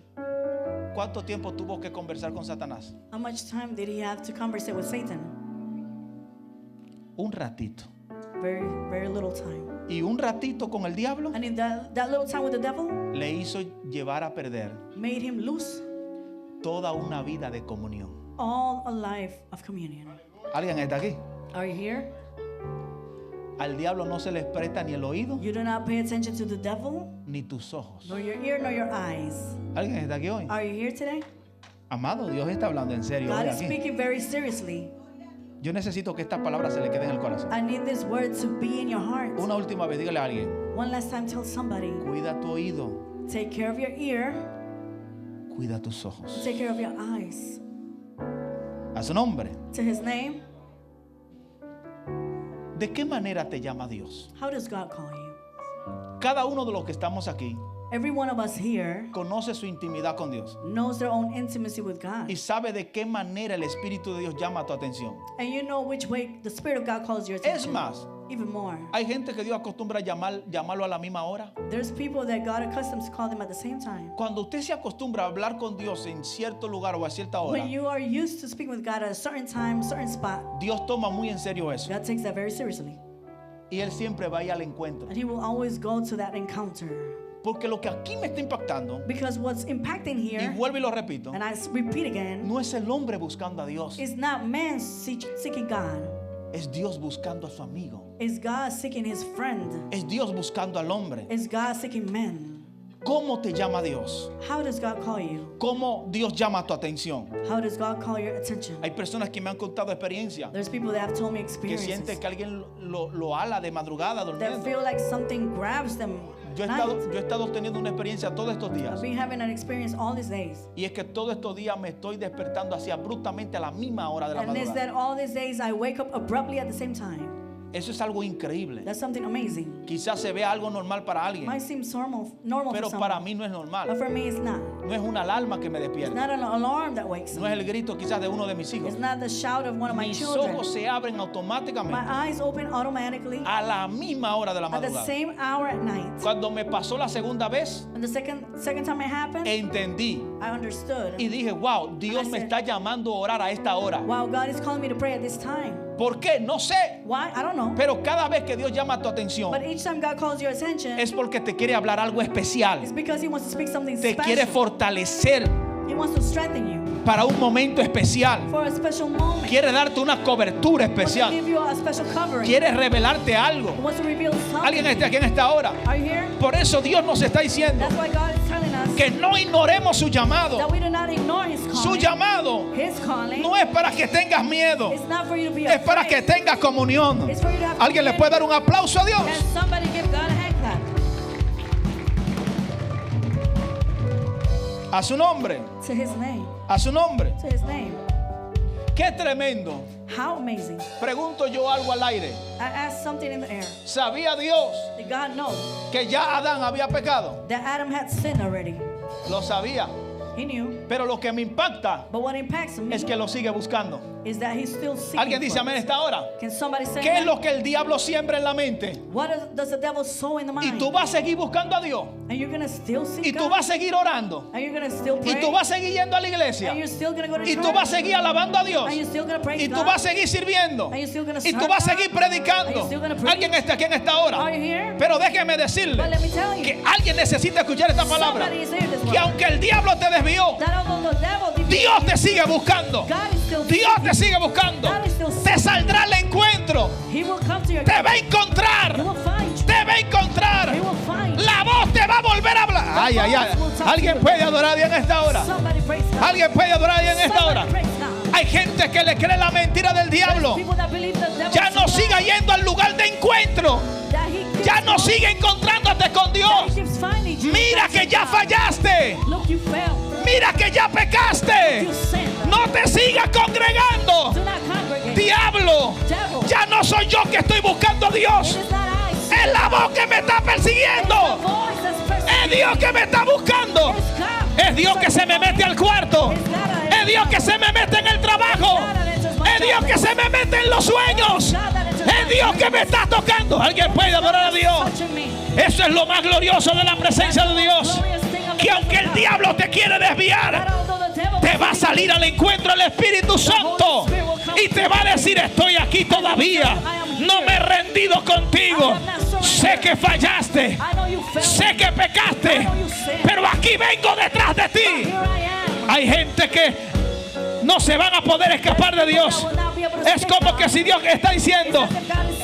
¿Cuánto tiempo tuvo que conversar con Satanás? How much time did he have to conversate with Satan? Un ratito. Very, very little time. Y un ratito con el diablo And in that little time with the devil le hizo llevar a perder made him lose toda una vida de comunión. all a life of communion. ¿Alguien está aquí? Are you here? Al diablo no se les presta ni el oído You do not pay attention to the devil, ni tus ojos. nor your ear, nor your eyes. ¿Alguien está aquí hoy? Are you here today? Amado, Dios está hablando en serio God hoy is aquí. speaking very seriously. Yo necesito que esta palabra se le quede en el corazón. I need this word to be in your heart. Una última vez, dígale a alguien, One last time, tell somebody, cuida tu oído, take care of your ear, cuida tus ojos. take care of your eyes. A su nombre. To his name, ¿De qué manera te llama Dios? how does God call you? Cada uno de los que estamos aquí Every one of us here conoce su intimidad con Dios knows their own intimacy with God. y sabe de qué manera el Espíritu de Dios llama tu atención. And you know which way the Spirit of God calls your Es attention. más, Even more. hay gente que Dios acostumbra a llamarlo a la misma hora. There's people that God accustoms to call them at the same time. Cuando usted se acostumbra a hablar con Dios en cierto lugar o a cierta hora, When you are used to speaking with God at a certain time, certain spot, Dios toma muy en serio eso. God takes that very seriously. Y Él siempre va a ir al encuentro. And He will always go to that encounter. Porque lo que aquí me está impactando, Because what's impacting y here, vuelvo y lo repito, and I repeat again, no es el hombre buscando a Dios, is not man seeking God. es Dios buscando a su amigo. Is God seeking his friend? Es Dios buscando al hombre. Is God seeking men? ¿Cómo te llama Dios? How does God call you? ¿Cómo Dios llama tu atención? How does God call your attention? Hay personas que me han contado experiencias There's people that have told me que experiences sienten que alguien lo ala de madrugada that durmiendo. feel like something grabs them. Yo he estado teniendo una experiencia todos estos días. I've been having an experience all these days. Y es que todos estos días me estoy despertando así abruptamente a la misma hora de la And it's that madrugada. all these days I wake up abruptly at the same time. Eso es algo increíble. That's something amazing. Quizás se vea algo normal para alguien, Might seem normal pero for para someone, mí no es but normal. for me it's not. No es una alarma que me It's despierta. not an alarm that wakes No me. es el grito quizás de uno de mis hijos. It's not the shout of one of my Mis children. ojos se abren My automáticamente eyes open automatically a la misma hora de la at the madrugada. same hour at night. Cuando me pasó la segunda vez, And the second time it happened, entendí I understood. y dije, wow, Dios I me said, está llamando a orar a esta hora. Wow, God is calling me to pray at this time. ¿Por qué? No sé. Why? I don't know. Pero cada vez que Dios llama tu atención But each time God calls your attention, es porque te quiere hablar algo especial. it's because He wants to speak something Te quiere special. fortalecer He wants to strengthen you para un momento especial. for a special moment. Quiere darte una cobertura He wants to especial. give you a special covering. Quiere revelarte algo. He wants to reveal Alguien something. está aquí en esta hora. Are you here? Por eso Dios nos está diciendo That's why God is telling us que no ignoremos su llamado. that we do not ignore His Su calling. llamado His calling no es para que tengas miedo, is not for you to be es para que afraid. tengas comunión. It's for you to have Alguien le puede dar un aplauso a Dios. Can somebody give God a hand clap? A su nombre, To His name. a su nombre. To His name. Qué tremendo. How amazing. Pregunto yo algo al aire. I asked something in the air. ¿Sabía Dios Did God know que ya Adán había pecado? that Adam had sinned already? Lo sabía. He knew. Pero lo que me impacta But what impacts me es que lo sigue buscando. is that He's still seeking Alguien dice for amén us. esta hora. Can somebody say ¿Qué es amen? lo que el diablo siembra en la mente? What does the devil sow in the Y mind? tú vas a seguir buscando a Dios. And you're going to still seek Y tú God? vas a seguir orando. And you're going to still Y pray? tú vas a seguir yendo a la iglesia. And you're still going to go to Y church? tú vas a seguir alabando a Dios. And you're still going to praise Y tú God? vas a seguir sirviendo. And you're still gonna Y tú serve vas a God? seguir Are predicando. you still gonna preach? Alguien está aquí en esta hora. Are you here? Pero déjeme decirle But let me tell you, que alguien necesita escuchar esta palabra. somebody is here this Que morning. aunque el diablo te desvió, That although the devil defeated Dios you, te sigue buscando. God is still Dios te sigue buscando. God is still Te saldrá al encuentro. He will come to your Te va a He encontrar. will find you. Te va a encontrar. He will find you. La voz te va a volver a hablar. Ay, ay, ay. Alguien puede adorar a Dios en esta hora. Somebody praise God. Alguien puede adorar a Dios en esta hora. Somebody praise God. Hay gente que le cree la mentira del diablo. People that believe the devil Ya no is siga yendo al lugar de encuentro. that he keeps Ya no going, sigue encontrándote con that he Dios. keeps finding you. Mira That's que it, ya God. fallaste. Look, you failed. Mira que ya pecaste. You sinned. No te sigas congregando. Do not congregate. Diablo, Devil. ya no soy yo que estoy buscando a It Dios. is not I. Es la voz que me está It's the persiguiendo. voice that's Es persecuting Dios que me está buscando. It's God. Es Dios que se me mete al cuarto. It's God that Es Dios que se me mete en el trabajo. Es Dios que se me mete en los sueños. Es Dios que me está tocando. Alguien puede adorar a Dios. touching me. Eso es lo más glorioso de la presencia de Dios. Glorious thing of the Que aunque el presence of God. diablo te quiere That desviar, although the devil te va a salir al encuentro el Espíritu Santo y te va a decir: estoy aquí todavía. No me he rendido contigo. Sé que fallaste. I know you failed. Sé que pecaste. Pero aquí vengo detrás de ti. Here I am. Hay gente que no se van a poder escapar de Dios. Es como que si Dios está diciendo: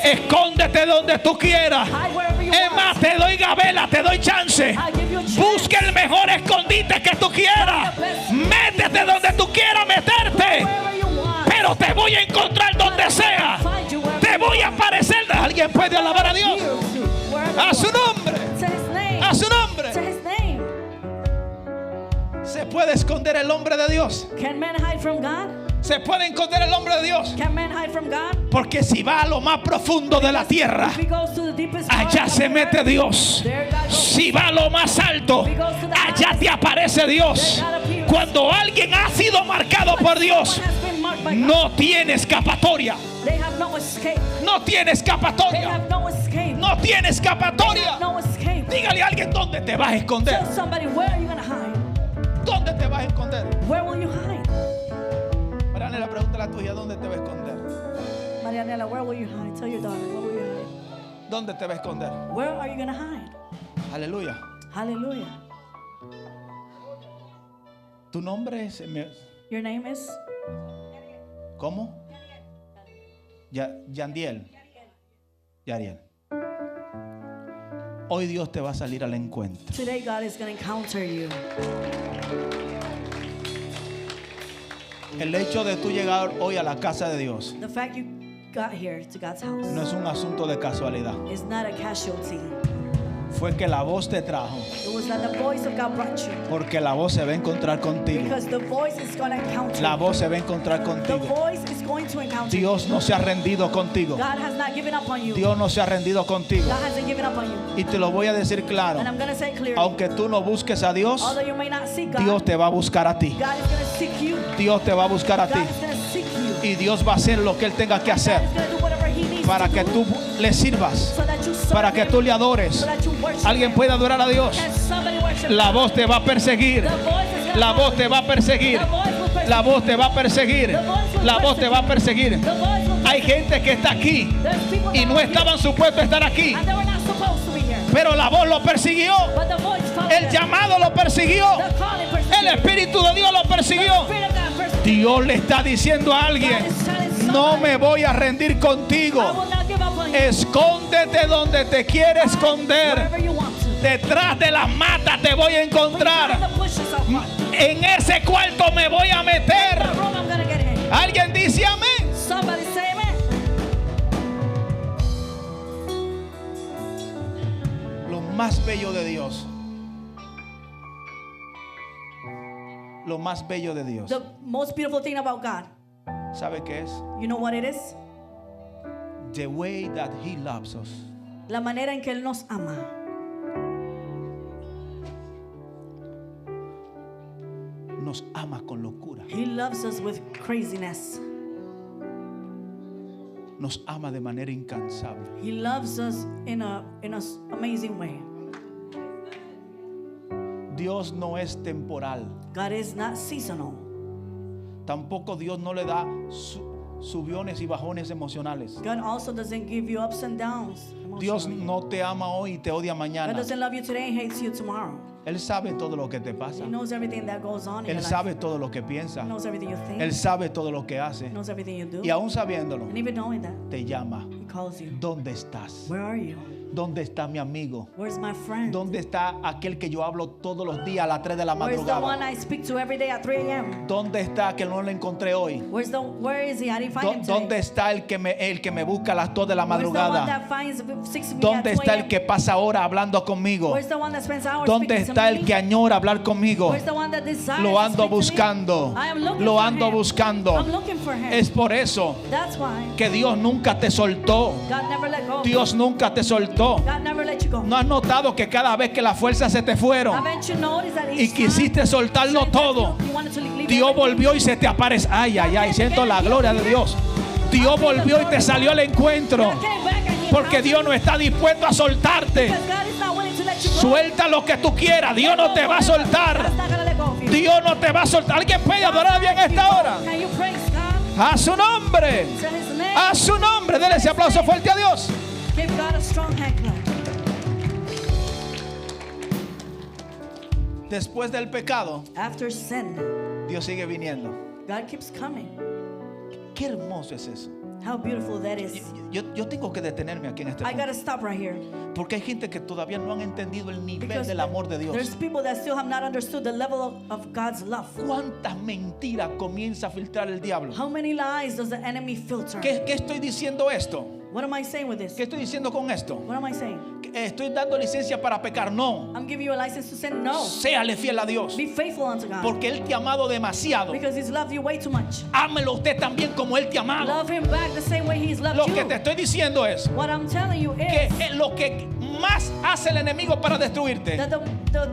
escóndete donde tú quieras. Hide wherever you Es más, want. te doy gabela, te doy chance. I'll give you a chance. Busca el mejor escondite que tú quieras. Métete donde tú quieras meterte. Wherever you want. Pero te voy a encontrar donde sea. Find you wherever Te voy a aparecer. Alguien puede alabar a Dios. wherever A su nombre. To his name. A su To nombre. his name. Se puede esconder el hombre de Dios. Can men hide from God? Se puede esconder el hombre de Dios. Can men hide from God? Porque si va a lo más profundo de la tierra, If he goes to the deepest part allá of se the mete earth, Dios. there God goes. Si va a lo más alto, allá te aparece Dios. Cuando alguien ha sido marcado por Dios, Someone has been marked by God. no tiene escapatoria. They have no escape. No tiene They escapatoria. have no escape. No tiene escapatoria. No escape. Dígale a alguien: ¿dónde te vas a esconder? Tell somebody, where are you going to hide? ¿Dónde te vas a esconder? Where will you hide? Marianela, pregúntale a tu hija: ¿dónde te va a esconder? Marianela, where will you hide? Tell your daughter, where will you hide? ¿Dónde te va a esconder? Where are you going to hide? Aleluya. Hallelujah. Tu nombre es... Your name is? ¿Cómo? Yandiel. Yariel. Hoy Dios te va a salir al encuentro. Today God is going to encounter you. El hecho de tú llegar hoy a la casa de Dios The fact you got here to God's house no es un asunto de casualidad. is not a casualty. Fue que la voz te trajo, It was that the voice of God brought you. porque la voz se va a encontrar contigo. Because the voice is going to encounter La you. voz se va a encontrar The contigo. voice is going to encounter you. Dios no se ha rendido contigo. God has not given up on you. Dios no se ha rendido contigo. God hasn't given up on you. Y te lo voy a decir claro. And I'm going to say clearly, Aunque tú no busques a Dios, although you may not seek God, Dios te va a buscar a ti. God is going to seek you. Dios te va a buscar a ti. God is going to seek you. Y Dios va a hacer lo que Él tenga que hacer God is going to do whatever He needs para to que do tú le sirvas, so that you serve para que Him, tú le adores. so that you worship Alguien Him. puede adorar a Dios. Can somebody worship La God? voz te va a perseguir. The voice is gonna La voz follow te va a perseguir. you. The voice will persecute La voz te va a perseguir. The voice will La voz te va a perseguir. The voice will Hay persecute gente que está aquí There's people that y no are here, estaban supuestos a estar aquí, and they were not supposed to be here. pero la voz lo persiguió, But the voice followed el them. llamado lo persiguió, The calling el persecuted. Espíritu de Dios lo persiguió. The Spirit of God persecuted. Dios le está diciendo a alguien: no me voy a rendir contigo. I will not give up on you. Escóndete donde te quieres esconder. Wherever you want to. Detrás de las matas te voy a Behind encontrar. the bushes of heart. En ese cuarto me voy a meter. The room I'm gonna get in. Alguien dice amén. Somebody say amen. Lo más bello de Dios. Lo más bello de Dios. The most beautiful thing about God, ¿Sabe qué es? you know what it is? The way that He loves us. La manera en que Él nos ama. Nos ama con locura. He loves us with craziness. Nos ama de manera incansable. He loves us in a amazing way. Dios no es temporal. God is not seasonal. Tampoco Dios no le da subiones y bajones emocionales. God also doesn't give you ups and downs. Dios emotionally. no te ama hoy y te odia God mañana. doesn't love you today and hates you tomorrow. Él sabe todo lo que te pasa. He knows everything that goes on in Él your life. sabe todo lo que piensa. He knows everything you think. Él sabe todo lo que hace. He knows everything you do. Y aún sabiéndolo, And even knowing that, te llama. He calls you. ¿Dónde estás? Where are you? ¿Dónde está mi amigo? Where's my friend? ¿Dónde está aquel que yo hablo todos los días a las 3 de la Where's the one madrugada? I speak to every day at 3 a.m.? ¿Dónde está que no lo encontré hoy? Where is he? I didn't find him ¿Dónde today. está el que me busca a las 2 de la Where's the one madrugada? that finds 6 me ¿Dónde at 2 está el a.m.? que pasa horas hablando conmigo? Where's the one that spends hours ¿Dónde speaking to está me? el que añora hablar conmigo? Where's the one that desires Lo to ando speak to me? buscando. I am looking Lo for ando him. buscando. I'm looking for him. Es por eso That's why que Dios nunca te soltó. God never let go. Dios nunca te soltó. God never let you go. ¿No has notado que cada vez que las fuerzas se te fueron Haven't you noticed that y each quisiste soltarlo time todo, you wanted to leave Dios everything? volvió y se te aparece? Ay, ay, ay, siento la gloria de Dios. Dios volvió y te salió al encuentro. God came back and he Porque announced Dios no está dispuesto a soltarte. because God is not willing to let you go. Suelta lo que tú quieras. Dios no te va a soltar. God's not gonna let go of you. Dios no te va a soltar. ¿Alguien puede adorar bien a esta hora? Can you praise God? A su nombre. To his name. A su nombre. Dele ese aplauso fuerte a Dios. Give God a strong hand clap. Después del pecado, After sin, Dios sigue viniendo. God keeps coming. Qué hermoso es eso. How beautiful that is. Yo tengo que detenerme aquí en este I punto. gotta stop right here. Porque hay gente que todavía no han entendido el nivel Because del amor de there's Dios. people that still have not understood the level of God's love. ¿Cuántas mentiras comienza a filtrar el diablo? How many lies does the enemy filter? ¿Qué estoy diciendo esto? What am I saying with this? ¿Qué estoy diciendo con esto? What am I saying? ¿Estoy dando licencia para pecar? No. I'm giving you a license to sin? No. Séale fiel a Dios. Be faithful unto God. Porque Él te ha amado demasiado. Because He's loved you way too much. Ámelo usted también como Él te ha amado. Love Him back the same way He's loved Lo you. que te estoy diciendo es What I'm telling you que is lo que más hace el enemigo para destruirte, that the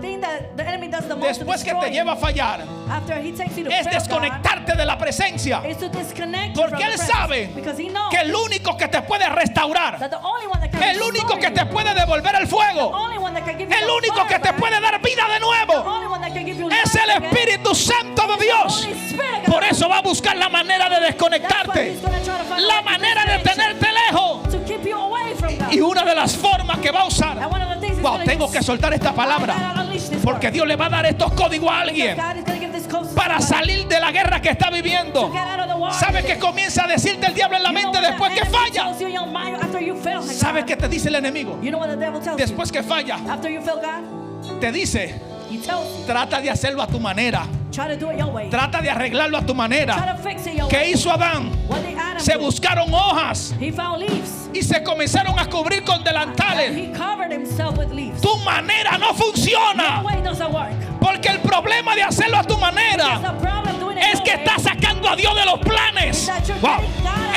thing that the enemy does the most to después que destroy te lleva a you, fallar, after he takes you to es fail God, desconectarte de la presencia. is to disconnect you Porque from Él the sabe presence. Because He knows que el único que te puede restaurar, that the only one that can el restore único que you, te puede devolver el fuego, only one that can give you el the único fire que te back, puede dar vida de the nuevo, only one that can give you es life el again, Espíritu Santo de Dios. Holy Spirit of Por God. eso va a buscar la manera de That's why desconectarte, He's gonna try to find a la way to manera de disconnect tenerte lejos. you, to keep you away from God. Y una de las formas que va a usar, And one of the things He's wow, gonna tengo use, que soltar esta I palabra, gotta unleash this porque word. Dios le va a dar estos códigos a alguien God is gonna give this code to para somebody salir de la guerra que está to viviendo. get out of the war. ¿Sabes qué comienza a decirte el diablo en la You know mente what the después que enemy falla? tells you in your mind after you fail, God? ¿Sabes qué te dice el enemigo? You know what the devil tells Después que falla, you? After you fail God, te dice, he tells you, trata de hacerlo a tu manera, try to do it your way. trata de arreglarlo a tu Try manera. to fix it your ¿Qué way. hizo Adán? What did Adam Se do? buscaron hojas He found leaves. y se comenzaron a cubrir con And delantales. he covered himself with leaves. Tu manera no Your funciona, way doesn't work. porque el problema de hacerlo a tu That's manera the problem doing it es your que way. estás sacando a Dios de los planes. Wow.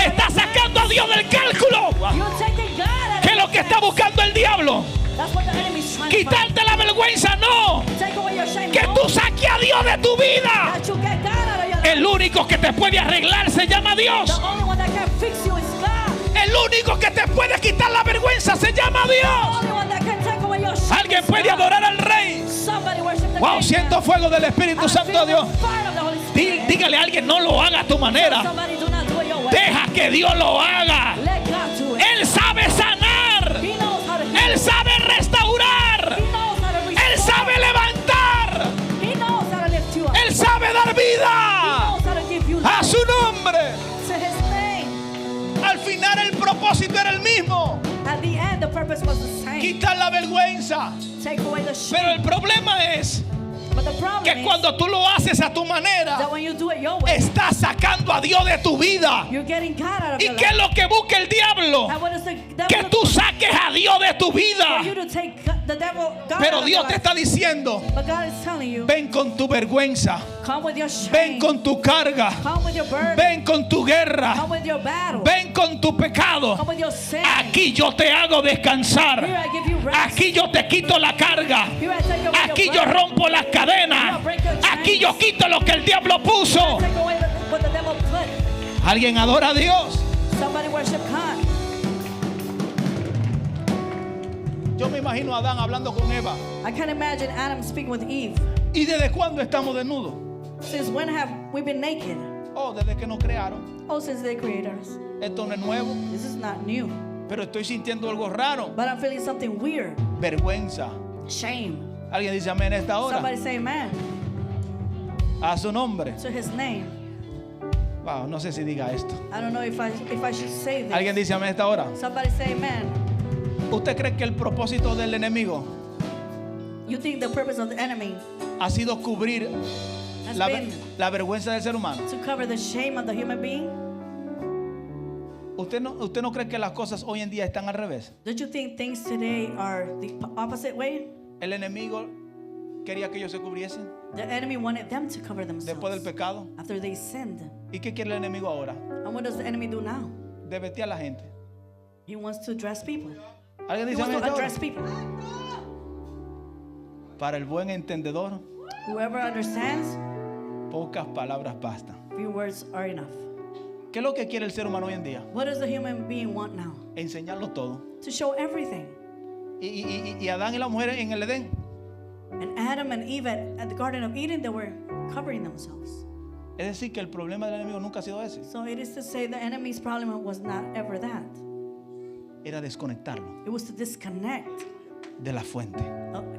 Estás sacando a Dios del cálculo. You're taking God out of ¿Qué es lo que está buscando el diablo? That's what the enemy's trying to find. Quitarte la vergüenza, no. Take away your shame. Que No. tú saques a Dios de tu vida. That you get God out of your life. El único que te puede arreglar se llama The Dios. only one that can fix you is God. El único que te puede quitar la vergüenza se llama The Dios. only one that can take away your shame Alguien is puede God. adorar al Rey. Somebody worship the Wow, King. siento fuego del Espíritu I Santo feel de Dios. the fire of the Holy Spirit. Dígale a alguien, no lo haga a tu manera. Somebody do not do it your way. Deja que Dios lo haga. Let God do it. Él sabe sanar. He knows how to heal. Él sabe restaurar. He knows how to restore. Él sabe levantar. He knows how to lift you up. Él sabe dar He vida. knows how to give you A life. su nombre. To his name. Al final el propósito era el mismo. At the end, the purpose was the same. Quitar la vergüenza. Take away the Pero shame. el problema es But the problem que is cuando tú lo haces a tu manera, that when you do it your way, estás sacando a Dios de tu vida. you're getting God out of ¿Y your qué es life. lo que busca el diablo? And what is the devil Que tú looking for? saques a Dios de tu vida. For you to take the devil, God Pero out of Dios your te life. está diciendo, But God is telling you, ven con tu vergüenza, come with your shame. ven con tu carga, Come with your burden. ven con tu guerra, Come with your battle. ven con tu pecado. Come with your sin. Aquí yo te hago descansar. Here I give you rest. Aquí yo te quito la carga. Here I take away Aquí your yo burden. rompo las cadenas. Aquí yo quito lo que el diablo puso. Take away what the devil put. ¿Alguien adora a Dios? Somebody worship God. Yo me imagino a Adán hablando con Eva. I can imagine Adam speaking with Eve. ¿Y desde cuándo estamos desnudos? Since when have we been naked? Oh, desde que nos crearon. Oh, since they created us. Esto no es nuevo, This is not new. pero estoy sintiendo algo raro. But I'm feeling something weird. Vergüenza. Shame. Alguien dice amén a esta hora. Somebody say amen. A su nombre. To his name. Wow, no sé si diga esto. I don't know if I should say this. Alguien dice amén a esta hora. Somebody say amen. ¿Usted cree que el propósito del enemigo You think the purpose of the enemy ha sido cubrir has la, been la vergüenza del ser humano? to cover the shame of the human being? ¿Usted no cree que las cosas hoy en día están al revés? Don't you think things today are the opposite way? El enemigo quería que ellos se cubriesen The enemy wanted them to cover después del themselves pecado. after they sinned. ¿Y qué quiere el enemigo ahora? And what does the enemy do now? De vestir a la gente. He wants to dress people. ¿Alguien He dice wants amén a to esta hora? address people. Para el buen entendedor, Whoever understands, pocas palabras bastan. few words are enough. ¿Qué es lo que quiere el ser humano hoy en día? What does the human being want now? Enseñarlo todo. To show everything. Y Adán y la mujer en el Edén, And Adam and Eve at the Garden of Eden, they were covering themselves. es decir, que el problema del enemigo nunca ha sido ese. So it is to say the enemy's problem was not ever that. Era desconectarlo It was to disconnect. de la fuente.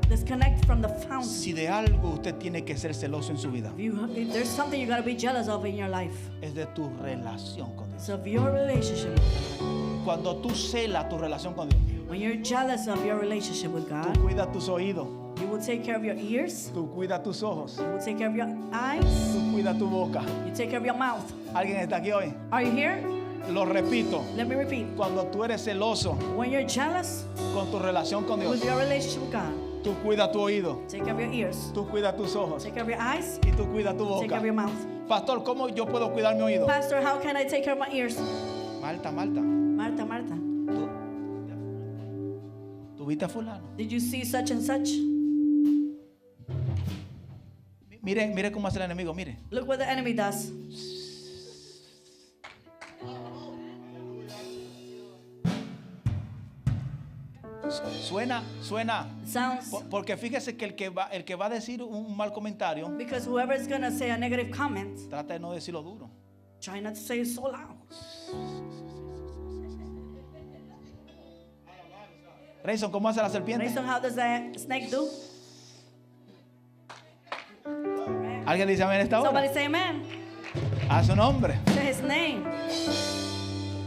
Disconnect from the fountain. Si de algo usted tiene que ser celoso en su vida, If there's something you got to be jealous of in your life, es de tu relación con Dios. it's of your relationship. Cuando tú celas tu relación con Dios, When you're jealous of your relationship with tú God, cuidas tus oídos, you will take care of your ears, tú cuidas tus ojos, you will take care of your eyes, tú cuidas tu boca. you take care of your mouth. ¿Alguien está aquí hoy? Are you here? Lo repito, Let me repeat. cuando tú eres celoso When you're jealous con tu relación con Dios, with your relationship with God, tú cuidas tu oído, take care of your ears, tú cuidas tus ojos take care of your eyes, y tú cuidas tu take care boca. of your mouth. Pastor, ¿cómo yo puedo cuidar mi oído? Pastor, how can I take care of my ears? Marta, Marta, Marta, ¿tú viste a fulano? did you see such and such? Mire cómo hace el enemigo, mire. Look what the enemy does. Suena. It sounds, Porque fíjese que el que va a decir un mal comentario, because whoever is going to say a negative comment, trata de no decirlo duro. try not to say it so loud. Rayson, ¿cómo hace la serpiente? Based on how does the snake do? ¿Alguien dice amén esta Somebody hora? say amen. A su nombre. To his name.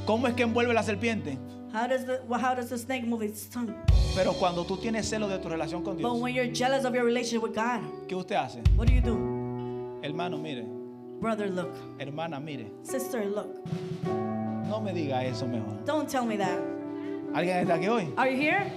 ¿Cómo es que envuelve la serpiente? How does the snake move its tongue? Pero cuando tú tienes celo de tu relación con But Dios, when you're jealous of your relationship with God, ¿qué usted hace? what do you do? Hermano, mire. Brother, look. Hermana, mire. Sister, look. No me diga eso mejor. Don't tell me that. ¿Alguien está aquí hoy? Are you here?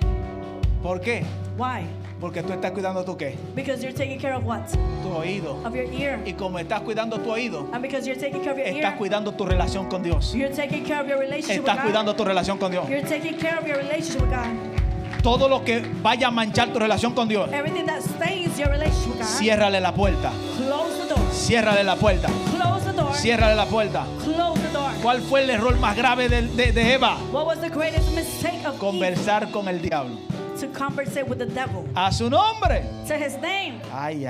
¿Por qué? Why? Porque tú estás cuidando tu qué? Because you're taking care of what? Tu oído. Of your ear. Y como estás cuidando tu oído, And because you're taking care of your estás ear, cuidando tu relación con Dios. you're taking care of your relationship Estás with cuidando God. tu relación con Dios. You're taking care of your relationship with God. Todo lo que vaya a manchar tu relación con Dios, Everything that stains your relationship with God, ciérrale la puerta. close the door. Ciérrale la puerta. Close the door. Ciérrale la puerta. Close the door. ¿Cuál fue el error más grave de Eva? What was the greatest mistake of Eve? Conversar con el diablo. To conversate with the devil. A su nombre. To his name. Ay.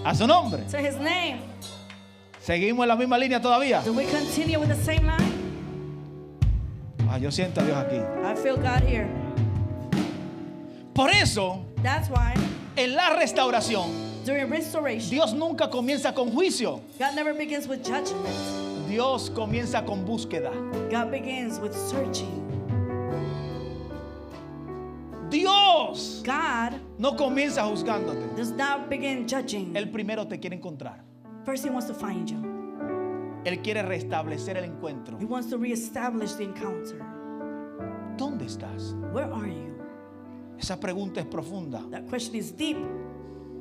A su nombre. To his name. ¿Seguimos en la misma línea todavía? Do we continue with the same line? Yo siento a Dios aquí. I feel God here. Por eso, That's why en la restauración, during restoration, Dios nunca comienza con juicio. God never begins with judgment. Dios comienza con búsqueda. God begins with searching. Dios God no comienza juzgándote. does not begin judging. Él primero te quiere encontrar. First, He wants to find you. Él quiere restablecer el encuentro. He wants to reestablish the encounter. ¿Dónde estás? Where are you? Esa pregunta es profunda, That question is deep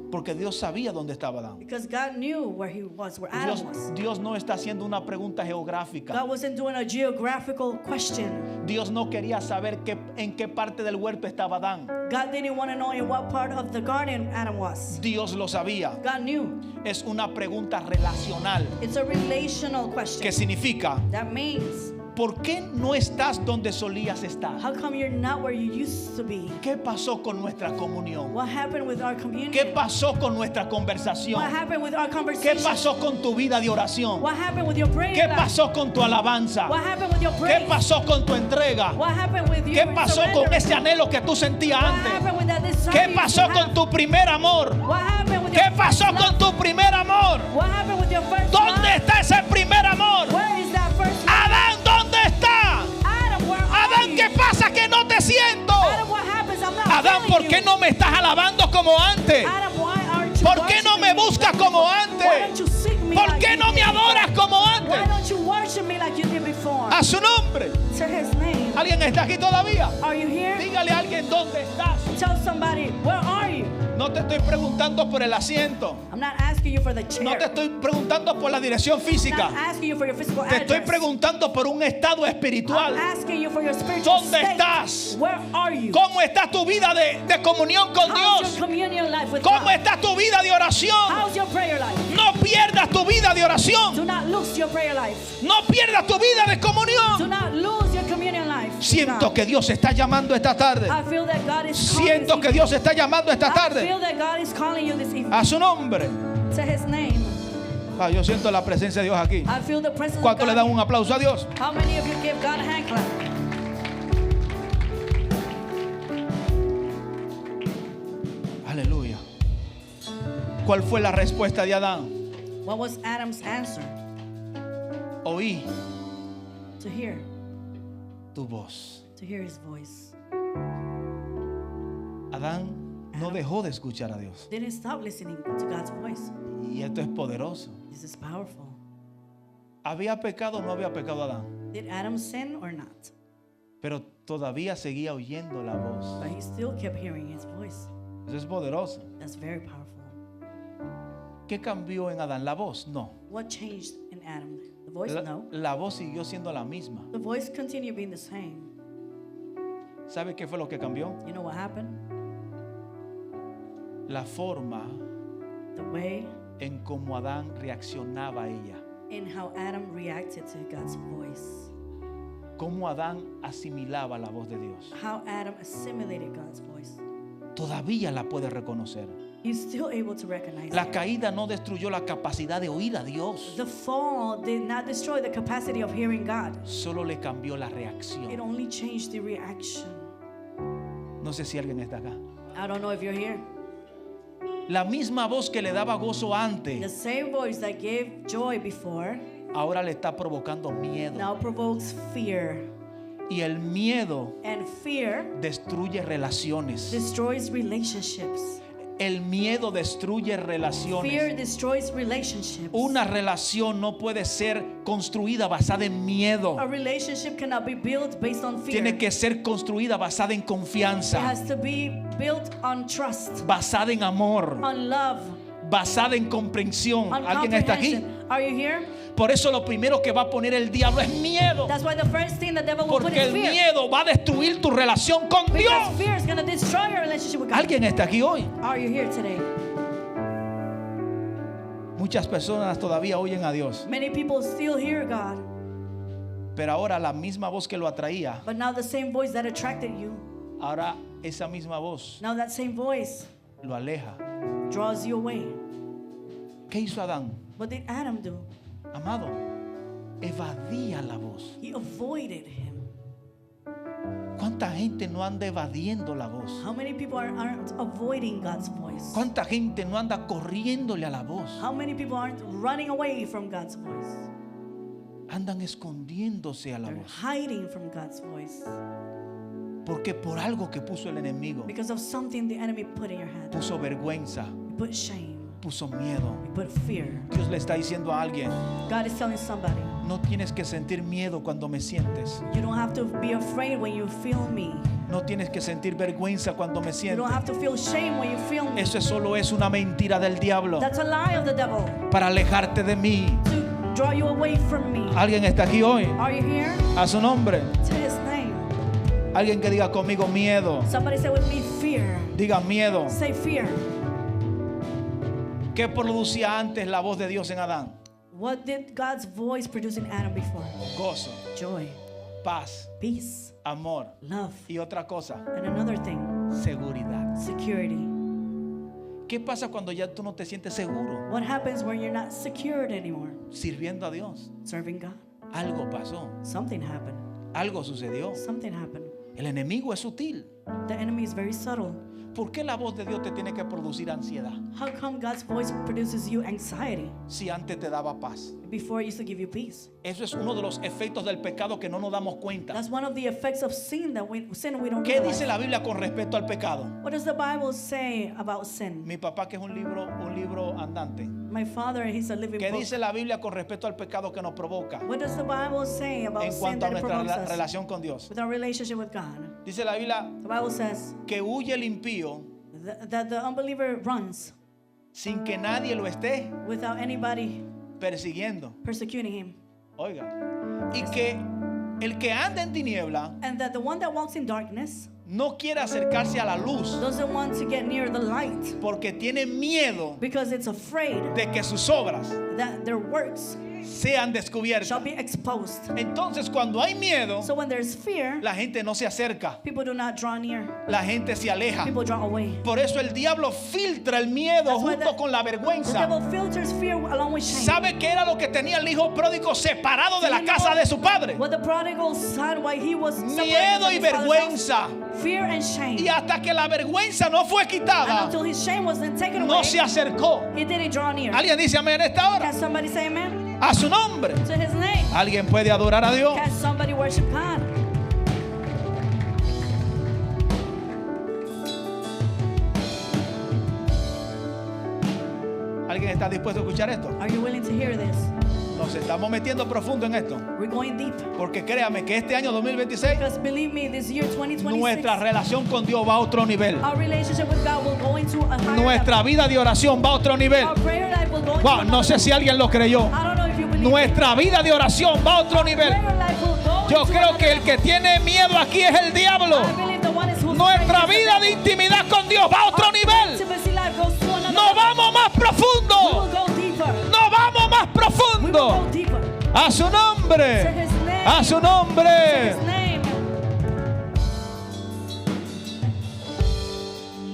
porque Dios sabía dónde estaba Adán. because God knew where he was, where Adam was. Dios no está haciendo una pregunta geográfica. God wasn't doing a geographical question. Dios no quería saber en qué parte del huerto estaba Adán. God didn't want to know in what part of the garden Adam was. Dios lo sabía. God knew. Es una pregunta relacional. It's a relational question. ¿Qué significa? That means, ¿Por qué no estás donde solías estar? how come you're not where you used to be? ¿Qué pasó con nuestra comunión? What happened with our communion? ¿Qué pasó con nuestra conversación? What happened with our ¿Qué conversation? pasó con tu vida de oración? What happened with your prayer ¿Qué life? pasó con tu alabanza? What happened with your ¿Qué praise? pasó con tu entrega? What happened with ¿Qué your pasó con surrender? ese anhelo que tú sentías What antes? happened with that desire ¿Qué you used pasó to con have? tu primer amor? What happened with ¿Qué your pasó first con love? tu primer amor? What happened with your first ¿Dónde love? está ese primer amor? Where is that first love? Adán, ¿dónde está? Adam, where are Adán, you? ¿qué pasa que no te siento? Adam, what happens? I'm not Adán, feeling ¿por you. qué no me estás alabando como antes? Adam, why aren't you ¿Por qué no me worshiping me? buscas como Why antes? don't you seek me ¿Por like qué you no did me before? adoras como Why antes? don't you worship me like you did before? A su nombre. To his name. ¿Alguien está aquí todavía? Are you here? Dígale a alguien dónde estás. Tell somebody, where are you? No te estoy preguntando por el asiento. I'm not asking you for the chair. No te estoy preguntando por la dirección I'm física. not asking you for your physical Te estoy address. preguntando por un estado I'm espiritual. asking you for your spiritual ¿Dónde state. estás? Where are you? ¿Cómo está tu vida de comunión con How's Dios? your communion life with ¿Cómo God? está tu vida de oración? How's your prayer life? No pierdas tu vida de oración. Do not lose your prayer life. No pierdas tu vida de Do comunión. not lose your communion life. Siento God. que Dios está llamando esta tarde. I feel that God is calling Siento this que Dios está llamando esta evening. I tarde. feel that God is calling you this evening. A su nombre. To his name. Yo siento la presencia de Dios aquí. I feel the presence of ¿Cuánto God. le dan un aplauso a Dios? How many of you give God a hand clap? Aleluya. ¿Cuál fue la respuesta de Adán? What was Adam's answer? Oí To hear. tu voz. To hear his voice. Adán no dejó de escuchar a Dios. Didn't stop listening to God's voice. Y esto es poderoso. This is powerful. ¿Había pecado o no había pecado Adán? Did Adam sin or not? Pero todavía seguía oyendo la voz. But he still kept hearing his voice. Eso es poderoso. That's very powerful. ¿Qué cambió en Adán? ¿La voz? No. What changed in Adam? The voice? No. La voz siguió siendo la misma. The voice continued being the same. ¿Sabe qué fue lo que cambió? You know what happened? La forma The way en cómo Adán reaccionaba a ella. in how Adam reacted to God's voice. Cómo Adán asimilaba la voz de Dios. How Adam assimilated God's voice. Todavía la puede reconocer. He's still able to recognize La it. caída no destruyó la capacidad de oír a Dios. The fall did not destroy the capacity of hearing God. Solo le cambió la It reacción. only changed the reaction. No sé si alguien está acá. I don't know if you're here. La misma voz que le daba gozo The antes, same voice that gave joy before ahora le está provocando miedo. now provokes fear. Y el miedo And fear destruye relaciones. destroys relationships. El miedo destruye Fear relaciones. destroys relationships. Una relación no puede ser construida basada en miedo. A relationship cannot be built based on fear. Tiene que ser construida basada en It confianza, has to be built on trust, basada en amor, on love, basada en comprensión. on ¿Alguien está aquí? comprehension. Are you here? Por eso lo primero que va a poner el diablo es miedo. That's why the first thing the devil will put Porque is el fear. miedo va a destruir tu relación con Dios. Because fear is going to destroy your relationship with God. ¿Alguien está aquí hoy? Are you here today? Muchas personas todavía oyen a Dios. Many people still hear God, Pero ahora la misma voz que lo atraía, but now the same voice that attracted you, ahora esa misma voz now that same voice lo aleja. draws you away. ¿Qué hizo Adán? What did Adam do? Amado, evadía la voz. He avoided him. ¿Cuánta gente no anda evadiendo la voz? How many people aren't avoiding God's voice? ¿Cuánta gente no anda corriéndole a la voz? How many people aren't running away from God's voice? Andan escondiéndose a la They're voz. hiding from God's voice Porque por algo que puso el enemigo, because of something the enemy put in your head. puso vergüenza, He put shame. puso miedo. He put fear. Dios le está diciendo a alguien, God is telling somebody, no tienes que sentir miedo cuando me sientes. you don't have to be afraid when you feel me. No tienes que sentir vergüenza cuando me You sientes. don't have to feel shame when you feel me. Eso solo es una mentira del diablo That's a lie of the devil para alejarte de mí. to draw you away from me. Alguien está aquí hoy. Are you here? A su nombre. To his name. Alguien que diga conmigo miedo. Somebody say with me, fear. Diga miedo. Say fear. ¿Qué producía antes la voz de Dios en Adán? What did God's voice produce in Adam before? Gozo, Joy, paz, peace, amor. love, Y otra cosa, and another thing, seguridad. security. ¿Qué pasa cuando ya tú no te sientes seguro What happens when you're not secured anymore? sirviendo a Dios? Serving God. Algo pasó, Something happened. algo sucedió. Something happened. El enemigo es sutil. The enemy is very subtle. ¿Por qué la voz de Dios te tiene que producir ansiedad How come God's voice produces you anxiety si antes te daba paz? before it used to give you peace? Eso es uno de los efectos del pecado que no nos damos cuenta. That's one of the effects of sin that we don't ¿Qué realize. dice la Biblia con respecto al pecado? What does the Bible say about sin? Mi papá, que es un libro andante. My father, he's a living ¿Qué book. dice la Biblia con respecto al pecado que nos provoca What does the Bible say about en sin cuanto a that it nuestra provokes us relación con Dios? with our relationship with God? Dice la Biblia The Bible says que huye el impío that the unbeliever runs sin que nadie lo esté without anybody persiguiendo. persecuting him. Oiga. Y que el que anda en tiniebla And that the one that walks in darkness no quiere acercarse a la luz doesn't want to get near the light porque tiene miedo because it's afraid de que sus obras that their works sean descubiertas. shall be exposed. Entonces, cuando hay miedo, So when there's fear, la gente no se acerca, people do not draw near. la gente se aleja. People draw away. Por eso el diablo filtra el miedo That's why junto the- con la The vergüenza. devil filters fear along with shame. ¿Sabe qué era lo que tenía el hijo pródigo separado de la casa de su padre? What the prodigal son, why he was separated Miedo from y his father's vergüenza. house? Fear and shame. Y hasta que la vergüenza no fue And quitada, until his shame was then taken away, no se acercó. he didn't draw near. ¿Alguien dice amén en esta hora? Can somebody say amen? A su nombre. To his name. ¿Alguien puede adorar a Dios? Can somebody worship God? ¿Alguien está dispuesto a escuchar esto? Are you willing to hear this? Nos estamos metiendo profundo en esto. We're going deep. Porque créame que este año 2026 Because believe me, this year 2026, nuestra relación con Dios va a otro nivel. our relationship with God will go into a higher Nuestra vida de oración va a otro nivel. level. Our prayer life will go into Wow, no another sé si alguien lo creyó. level. I don't know if you believe it. Nuestra vida de oración va a otro nivel. Prayer life will go Yo into creo another que el que level. tiene miedo aquí es el diablo. I believe the one is who's Nuestra afraid is vida the de devil. intimidad con Dios va a otro Our nivel. intimacy life goes to another No level. vamos más We will profundo. go deeper. No vamos más We will go profundo. deeper. A su To nombre. his name. A su To nombre. his name.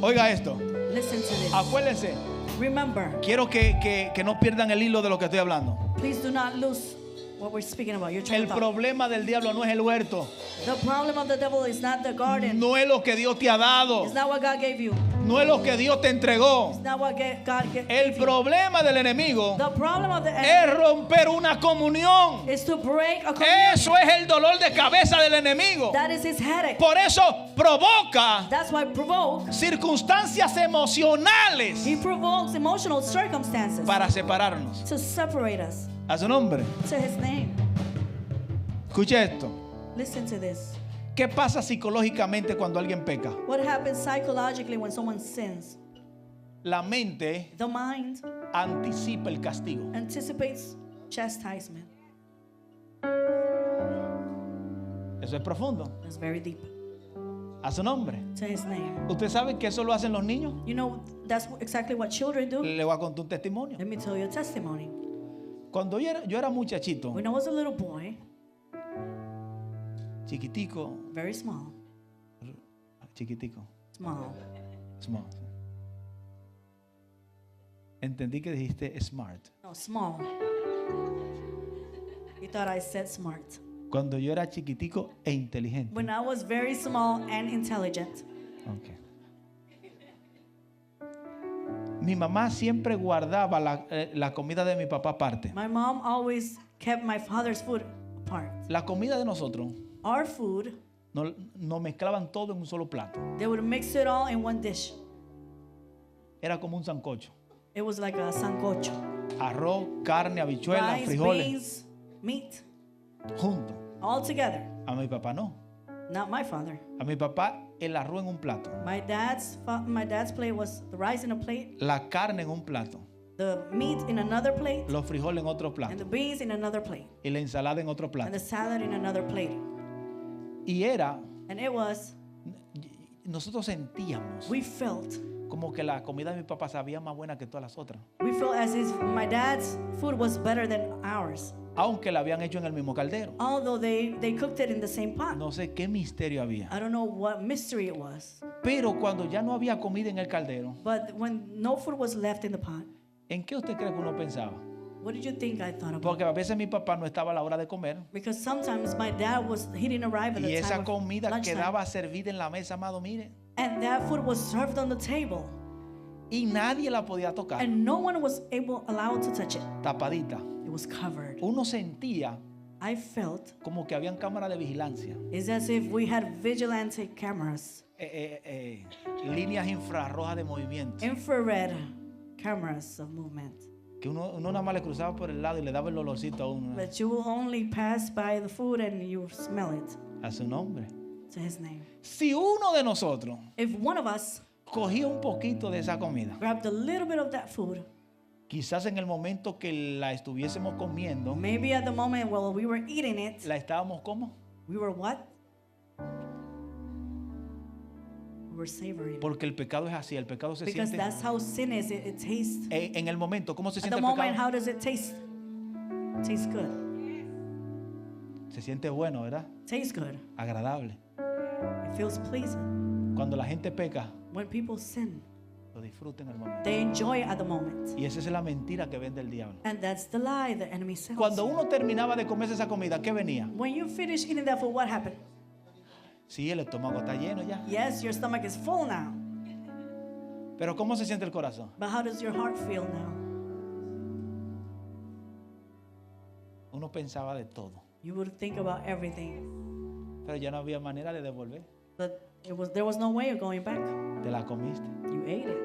Oiga esto. Listen to this. Acuérdense. Remember, Quiero que no pierdan el hilo de lo que estoy hablando. please do not lose what we're speaking about. Your train El of thought. problema del diablo no es el huerto. The problem of the devil is not the garden. No es lo que Dios te ha dado. It's not what God gave you. No es lo que Dios te entregó. It's not what God El gave you. problema del enemigo The problem of the es enemy romper una comunión. is to break a communion. Eso es el dolor de cabeza del enemigo. That is his headache. Por eso provoca That's why provoke. circunstancias emocionales He provokes emotional circumstances para separarnos. to separate us. A su nombre. To his name. Escuche esto. Listen to this. ¿Qué pasa psicológicamente cuando alguien peca? What happens psychologically when someone sins? La mente The mind anticipa el castigo. anticipates chastisement. Eso es profundo. That's very deep. A su nombre. To his name. ¿Usted sabe que eso lo hacen los niños? You know, that's exactly what children do. Le voy a contar un testimonio. Let me tell you a testimony. Cuando yo era muchachito, When I was a little boy, chiquitico, very small, chiquitico, small. small. Entendí que dijiste smart. No, small. He thought I said smart. Cuando yo era chiquitico e inteligente. When I was very small and intelligent. Okay. Mi mamá siempre guardaba la comida de mi papá aparte. My mom always kept my father's food apart. La comida de nosotros Our food, nos mezclaban todo en un solo plato. they would mix it all in one dish. Era como un sancocho. It was like a sancocho. Arroz, carne, habichuelas, Rice, frijoles, beans, meat, juntos. all together. A mi papá no. Not my father. A mi papá el arroz en un plato, My dad's plate was the rice in a plate, la carne en un plato, the meat in another plate, los frijoles en otro and plato the beans in another plate, y la ensalada en otro and plato. the salad in another plate. Y era, And it was, nosotros sentíamos we felt como que la comida de mi papá sabía más buena que todas las otras, as if my dad's food was better than ours. aunque la habían hecho en el mismo caldero. Although they cooked it in the same pot. No sé qué misterio había. I don't know what mystery it was. Pero cuando ya no había comida en el caldero, But when no food was left in the pot, ¿en qué usted cree que uno pensaba? what did you think I thought about? Porque a veces mi papá no estaba a la hora de comer Because sometimes my dad he didn't arrive at y the esa time of comida lunchtime. quedaba servida en la mesa, amado, mire, And that food was served on the table. y nadie la podía tocar, And no one was allowed to touch it. tapadita. It was covered. Uno sentía I felt como que habían cámaras de vigilancia, it's as if we had vigilante cameras, líneas infrarrojas de movimiento, infrared cameras of movement. que uno nada más le cruzaba por el lado y le daba el olorcito a uno, But you will only pass by the food and you smell it a su nombre. to his name. Si uno de nosotros If one of us cogía un poquito de esa comida, grabbed a little bit of that food, quizás en el momento que la estuviésemos comiendo, maybe at the moment while we were eating it, la estábamos como, we were what? We were savoring. porque el pecado es así, el pecado se Because siente that's how sin is. It tastes. en el momento. ¿Cómo se At siente the el moment, pecado? how does it taste? Tastes good. Se siente bueno, ¿verdad? Tastes good. Agradable. It feels pleasing. Cuando la gente peca, When people sin, lo disfruta en el momento. they enjoy it at the moment. Y esa es la mentira que vende el diablo. And that's the lie the enemy sells. Cuando uno terminaba de comerse esa comida, ¿qué venía? When you finish eating that food, what happened? Sí, el estómago está lleno ya. Yes, your stomach is full now. Pero ¿cómo se siente el corazón? But how does your heart feel now? Uno pensaba de todo, You would think about everything. pero ya no había manera de devolver. But there was no way of going back. Te la comiste. You ate it.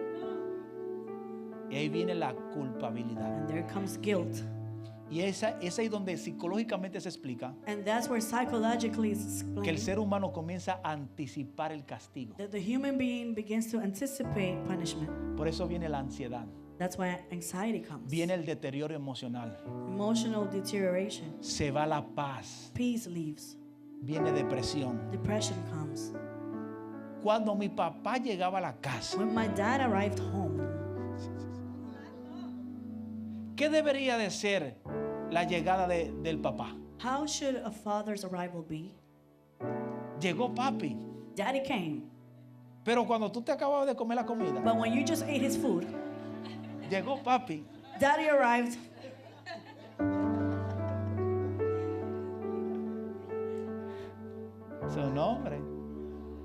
Y ahí viene la culpabilidad. And there comes guilt. Y esa es ahí donde psicológicamente se explica And that's where psychologically it's que el explained ser humano comienza a anticipar el castigo. that the human being begins to anticipate punishment. Por eso viene la ansiedad, That's why anxiety comes. viene el deterioro emocional, Emotional deterioration. se va la paz, Peace leaves. viene depresión. Depression comes. Cuando mi papá llegaba a la casa, When my dad arrived home, ¿qué debería de ser la llegada del papá? how should a father's arrival be? Llegó papi, Daddy came. pero cuando tú te acababas de comer la comida, But when you just ate his food, llegó papi. Daddy arrived. Su nombre.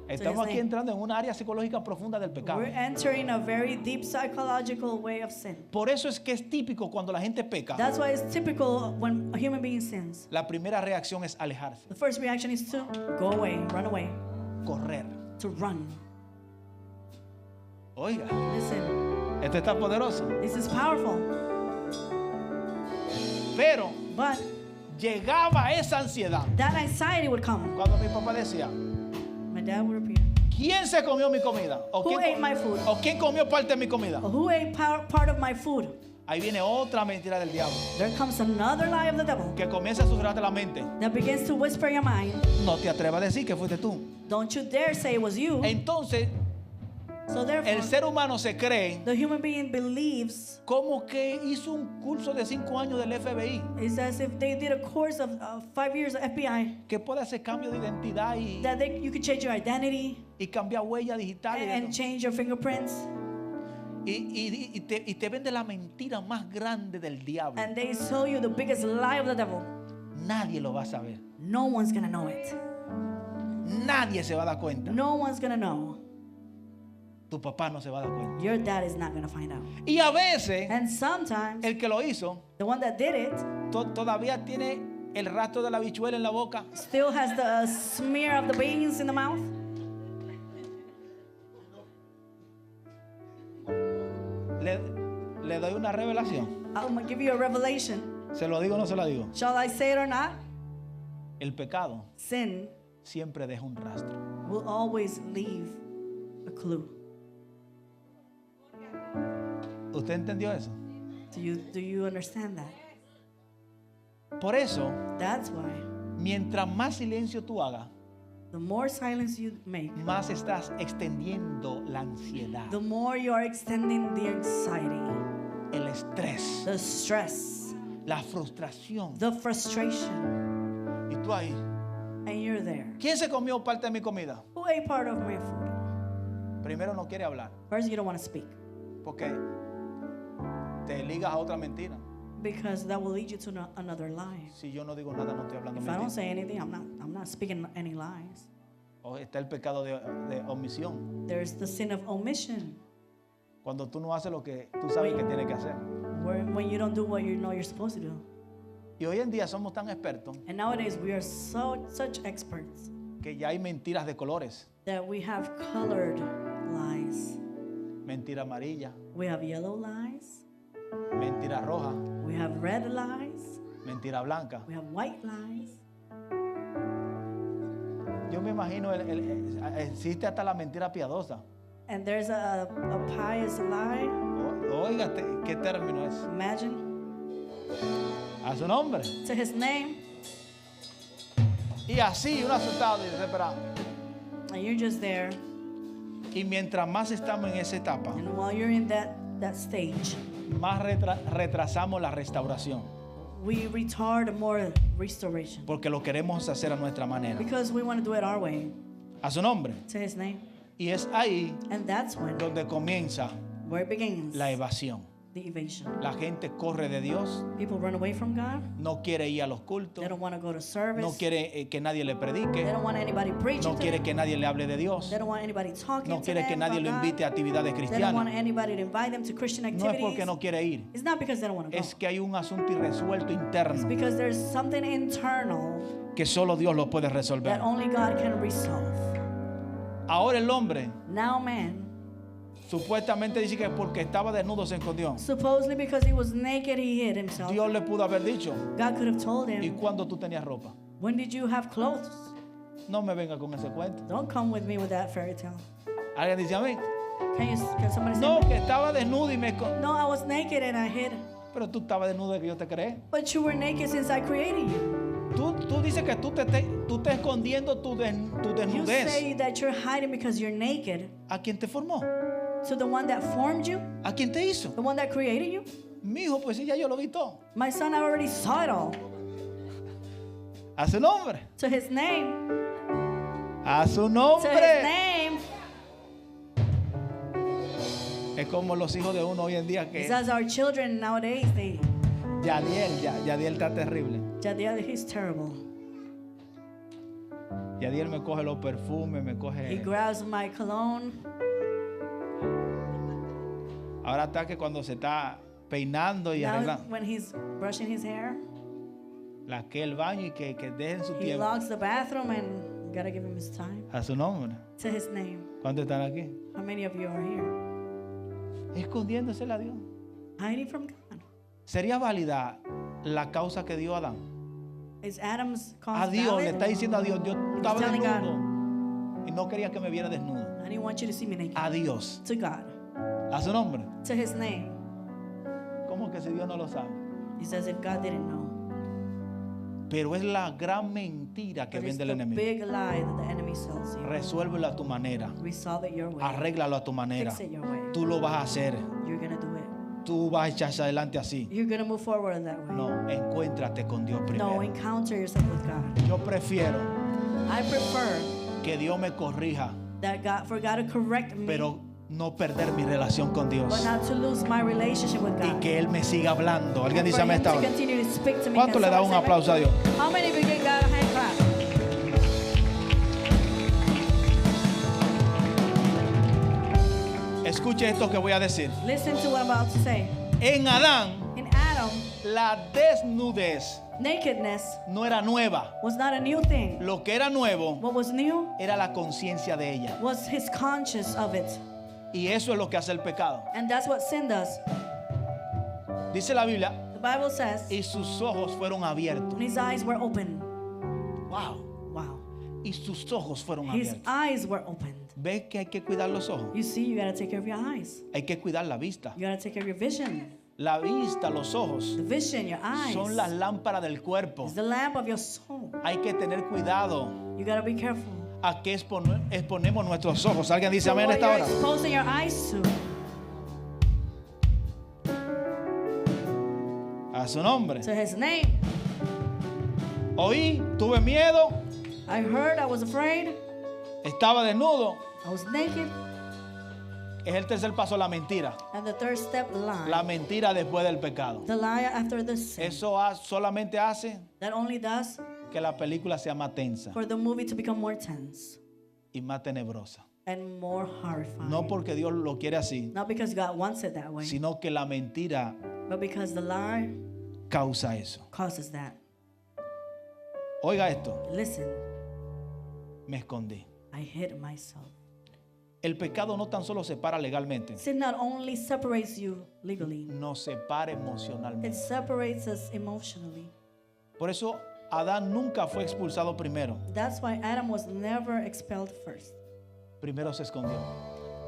Estamos aquí entrando en una área psicológica profunda del pecado. We're entering a very deep psychological way of sin. Por eso es que es típico cuando la gente peca. That's why it's typical when a human being sins. La primera reacción es alejarse, The first reaction is to go away, run away, correr. to run. Oiga, Listen, esto está poderoso. this is powerful. Pero But llegaba esa ansiedad that anxiety would come. cuando mi papá decía, My dad would repeat, ¿quién se comió mi comida? ¿O Who quién, ate my food? ¿O quién comió parte de mi comida? Who ate part of my food? Ahí viene otra mentira del diablo There comes another lie of the devil que comienza a susurrarte la mente. that begins to whisper in your mind, No te atrevas a decir que fuiste tú. don't you dare say it was you. Entonces, So therefore, el ser humano se cree the human being believes como que hizo un curso de 5 años del FBI, it's as if they did a course of 5 years of FBI, que puede hacer cambio de identidad that you could change your identity y cambiar huellas digitales. and change your fingerprints. Y te vende la mentira más grande del diablo. And they tell you the biggest lie of the devil. Nadie lo va a saber. No one's gonna know it. Nadie se va a dar cuenta. No one's gonna know. Tu papá no se va a dar cuenta. Your dad is not gonna find out. Y a veces And sometimes el que lo hizo the one that did it todavía tiene el rastro de la habichuela en la boca. still has the smear of the beans in the mouth. Le doy una revelación. I'm gonna give you a revelation. ¿Se lo digo o no se lo digo? Shall I say it or not? El pecado Sin siempre deja un rastro. will always leave a clue. ¿Usted entendió eso? Do you understand that? Por eso, That's why mientras más silencio tú hagas, the more silence you make, más estás extendiendo la ansiedad, the more you are extending the anxiety, el estrés, the stress, la frustración. the frustration, Y tú ahí, and you're there. ¿quién se comió parte de mi comida? Who ate part of my food? Primero no quiere hablar, First, you don't want to speak porque te ligas a otra mentira. because that will lead you to another lie. Si yo no digo nada, no estoy hablando If I don't mentira. say anything, I'm not speaking any lies. O está el pecado de omisión. There's the sin of omission, Cuando tú no haces lo que tú sabes que tienes que hacer. when you don't do what you know you're supposed to do. Y hoy en día somos tan expertos And nowadays we are such experts que ya hay mentiras de colores. that we have colored lies. Mentira amarilla, We have yellow lies. mentira roja, We have red lies. mentira blanca. We have white lies. Yo me imagino, existe hasta la mentira piadosa. And there's a pious lie. Oiga, ¿qué término es? Imagine. A su nombre. To his name. Y así, uno asustado y desesperado. And you're just there. Y mientras más estamos en esa etapa, And while you're in that stage, más retrasamos la restauración. we retard more restoration. Porque lo queremos hacer a nuestra manera. Because we want to do it our way. A su nombre. To his name. Y es ahí And that's when donde comienza where it begins. la evasión. The evasion. La gente corre de Dios, People run away from God. no quiere ir a los cultos, They don't want to go to service. no quiere que nadie le They predique, don't want anybody preaching no to quiere them. que nadie le hable de Dios, They don't want anybody talking no to quiere them que nadie about lo God. invite a actividades They don't want cristianas. anybody to invite them to Christian No activities. es porque no quiere ir, It's not because they don't want to go. es que hay un asunto irresuelto It's interno because there's something internal que solo Dios lo puede that resolver. only God can resolve. Ahora el hombre Now man, supuestamente dice que porque estaba desnudo se escondió. supposedly because he was naked, he hid himself. Dios le pudo haber dicho, God could have told ¿y him, cuándo tú tenías ropa? when did you have clothes? No me venga con ese cuento. Don't come with me with that fairy tale. ¿Alguien dice amén? Can somebody say, No, que estaba desnudo y me escondí. no, I was naked and I hid. Pero tú estabas desnudo de que yo te creé. But you were naked since I created you. Tú dices que tú estás escondiendo tu You desnudez. say that you're hiding because you're naked. ¿A quién te formó? To the one that formed you, ¿A quién te hizo? the one that created you. Mi hijo, pues sí, ya yo lo vi todo. My son, I already saw it all. A su nombre. To his name. A su To his nombre. name. Es como los hijos de uno hoy en día It's que as our children nowadays, Yadiel está terrible. Jadiel, he's terrible. Yadiel me coge los perfumes, me He coge. grabs my cologne. Ahora está que cuando se está peinando y Now, arreglando, when he's brushing his hair, la que el baño y que dejen su he tiempo. locks the bathroom and you gotta give him his time. A su nombre. To his name. ¿Cuántos están aquí? How many of you are here? Escondiéndosela a Dios. Hiding from God. ¿Sería válida la causa que dio Adán? Is Adam's A cause Dios, le valid? está diciendo a Dios, yo estaba telling desnudo y no quería que me viera desnudo. I didn't want you to see me naked. A Dios. To God. A su nombre. To his name. ¿Cómo que si Dios no lo sabe? He says if God didn't know. Pero es la gran mentira que But it's vende el the enemigo. big lie that the enemy sells you. Resuélvelo a tu manera. Resolve it your way. Arréglalo a tu manera. Fix it your way. Tú lo vas a hacer. You're gonna do it. Tú vas a echarse adelante así. You're gonna move forward that way. No, encuéntrate con Dios No, primero. encounter yourself with God. Yo prefiero I prefer que Dios me corrija, that for God to correct me, pero no perder mi relación con but Dios. not to lose my relationship with Y God. que Él me siga hablando. Alguien dice For amén him to esta hora. continue to speak to me. ¿Cuánto Can le da un someone say aplauso a Dios? amen? How many of you give God a hand clap? Escuche esto que voy a decir. Listen to what I'm about to say. En Adán, In Adam, la desnudez nakedness no era nueva. was not a new thing. Lo que era nuevo What was new era la conciencia de ella. was his conscience of it. Y eso es lo que hace el pecado. And that's what sin does. Dice la Biblia, The Bible says, y sus ojos fueron abiertos. and his eyes were open. Wow. Wow. Y sus ojos fueron His abiertos. eyes were opened. ¿Ves que hay que cuidar los ojos? You see, you got to take care of your eyes. Hay que cuidar la vista. You got to take care of your vision. La vista, los ojos, The vision, your eyes, son las lámparas del cuerpo. is the lamp of your soul. Hay que tener cuidado You got to be careful. a qué exponemos nuestros ojos. ¿Alguien dice So amén what esta you're hora? exposing your eyes to. A su nombre. To his name. Oí, tuve miedo, I heard, I was afraid, estaba desnudo. I was naked. Es el tercer paso, la mentira. And the third step, lie. La mentira después del pecado. The lie after the sin. Eso solamente hace That only does que la película sea más tensa for the movie to become more tense y más tenebrosa. and more horrifying. No porque Dios lo quiere así, Not because God wants it that way, sino que la mentira but because the lie causa eso. causes that. Oiga esto, Listen, me escondí. I hid myself. El pecado no tan solo separa legalmente, Sin not only separates you legally, nos separa it emocionalmente. separates us emotionally. Por eso Adán nunca fue expulsado primero. That's why Adam was never expelled first. Primero se escondió.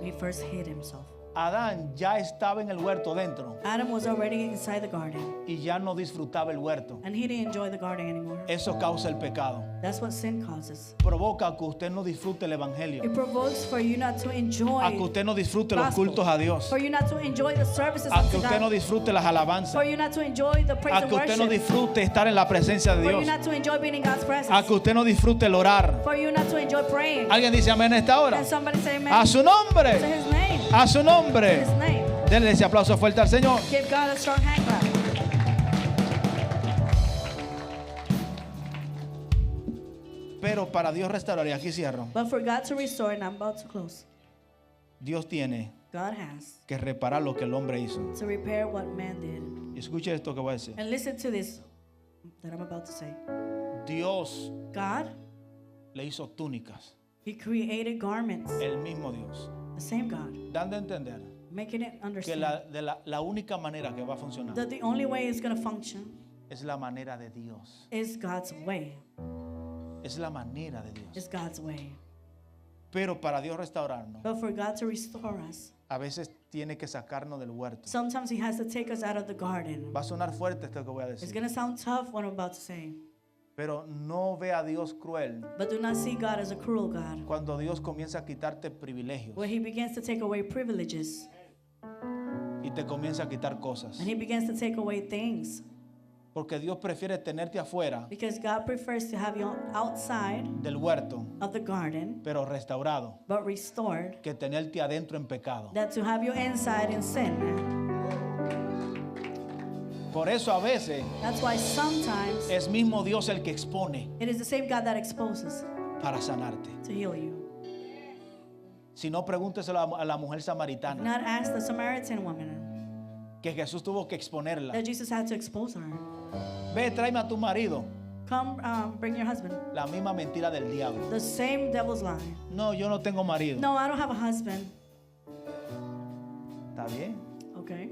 He first hid himself. Adán ya estaba en el huerto dentro Adam was already inside the garden, y ya no disfrutaba el huerto. and he didn't enjoy the garden anymore. Eso causa el pecado. That's what sin causes. Provoca que usted no disfrute el evangelio, It provokes for you not to enjoy, a que usted no disfrute los gospel. cultos a Dios, for you not to enjoy the services a of que usted no God, disfrute las alabanzas, for you not to enjoy the praise a and que usted no worship, disfrute estar en la presencia de for you Dios, not to enjoy being in God's a presence, que usted no disfrute el orar. for you not to enjoy praying. ¿Alguien dice amén a esta hora? Can somebody say amen? A su To nombre, his name. a su nombre. His name. Denle ese aplauso fuerte al Señor. Give God a strong hand clap. Pero para Dios restaurar, y aquí cierro, But for God to restore, and I'm about to close, Dios tiene God has que reparar lo que el hombre hizo. to repair what man did. Y escuche esto que voy a decir. And listen to this that I'm about to say. Dios God, le hizo túnicas. He created garments. El mismo Dios. The same God. Dando a entender Making it que understand la única manera que va a funcionar that the only way it's going to function es la manera de Dios. is God's way. Es la manera de Dios. Is God's way. Pero para Dios restaurarnos, But for God to restore us, a veces tiene que sacarnos del huerto. sometimes He has to take us out of the garden. Va a sonar fuerte esto que voy a It's decir. going to sound tough what I'm about to say. Pero no ve a Dios cruel But do not see God as a cruel God. cuando Dios comienza a quitarte privilegios Where He begins to take away privileges y te comienza a quitar cosas. and He begins to take away things. Porque Dios prefiere tenerte afuera Because God prefers to have you outside del huerto, of the garden, pero restaurado, but restored, que tenerte adentro en pecado. than to have you inside in sin. Por eso a veces That's why sometimes es mismo Dios el que expone it is the same God that exposes para sanarte. to heal you. Si no, pregúnteselo a la mujer samaritana, Not ask the Samaritan woman que Jesús tuvo que exponerla. that Jesus had to expose her. Ve, tráeme a tu marido. Come, bring your husband. La misma mentira del diablo. The same devil's lie. No, yo no tengo marido. No, I don't have a husband. Está bien, Okay,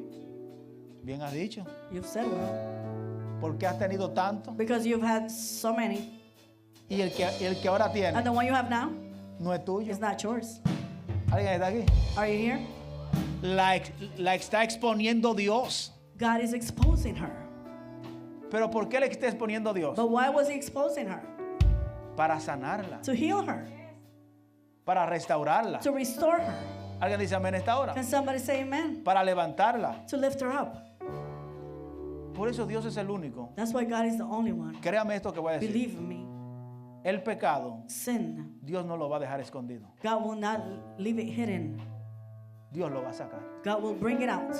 bien has dicho. you've said well. ¿Por qué has tenido tanto? Because you've had so many. Y el que ahora And tiene the one you have now no es tuyo. is not yours. ¿Alguien está aquí? Are you here? La está exponiendo Dios. God is exposing her. ¿Pero por qué le está exponiendo Dios? But why was He exposing her? Para sanarla, To heal her, para restaurarla. to restore her. ¿Alguien dice amén esta hora? Can somebody say amen? Para levantarla. To lift her up. Por eso Dios es el único. That's why God is the only one. Créame esto que voy a decir. Believe me. El pecado, Sin, Dios no lo va a dejar escondido. God will not leave it hidden. Dios lo va a sacar, God will bring it out,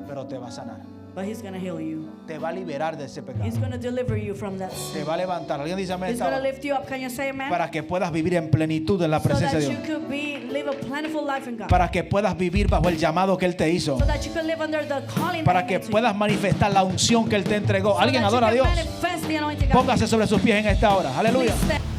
pero te va a sanar. but He's going to heal you. Te va a liberar de ese pecado. He's going to deliver you from that Te sin. va a levantar. Alguien dice amén. He's going to lift you up. Can you say amen? Para que puedas vivir en plenitud en la So presencia that de you Dios. could live a plentiful life in God. Para que puedas vivir bajo el llamado que Él te hizo. So that you could live under the calling Para that He que made to puedas manifestar la unción que Él te entregó. you. Alguien So that adora a you Dios. can manifest the anointing God. Póngase sobre sus pies en esta hora. Aleluya. Please stand.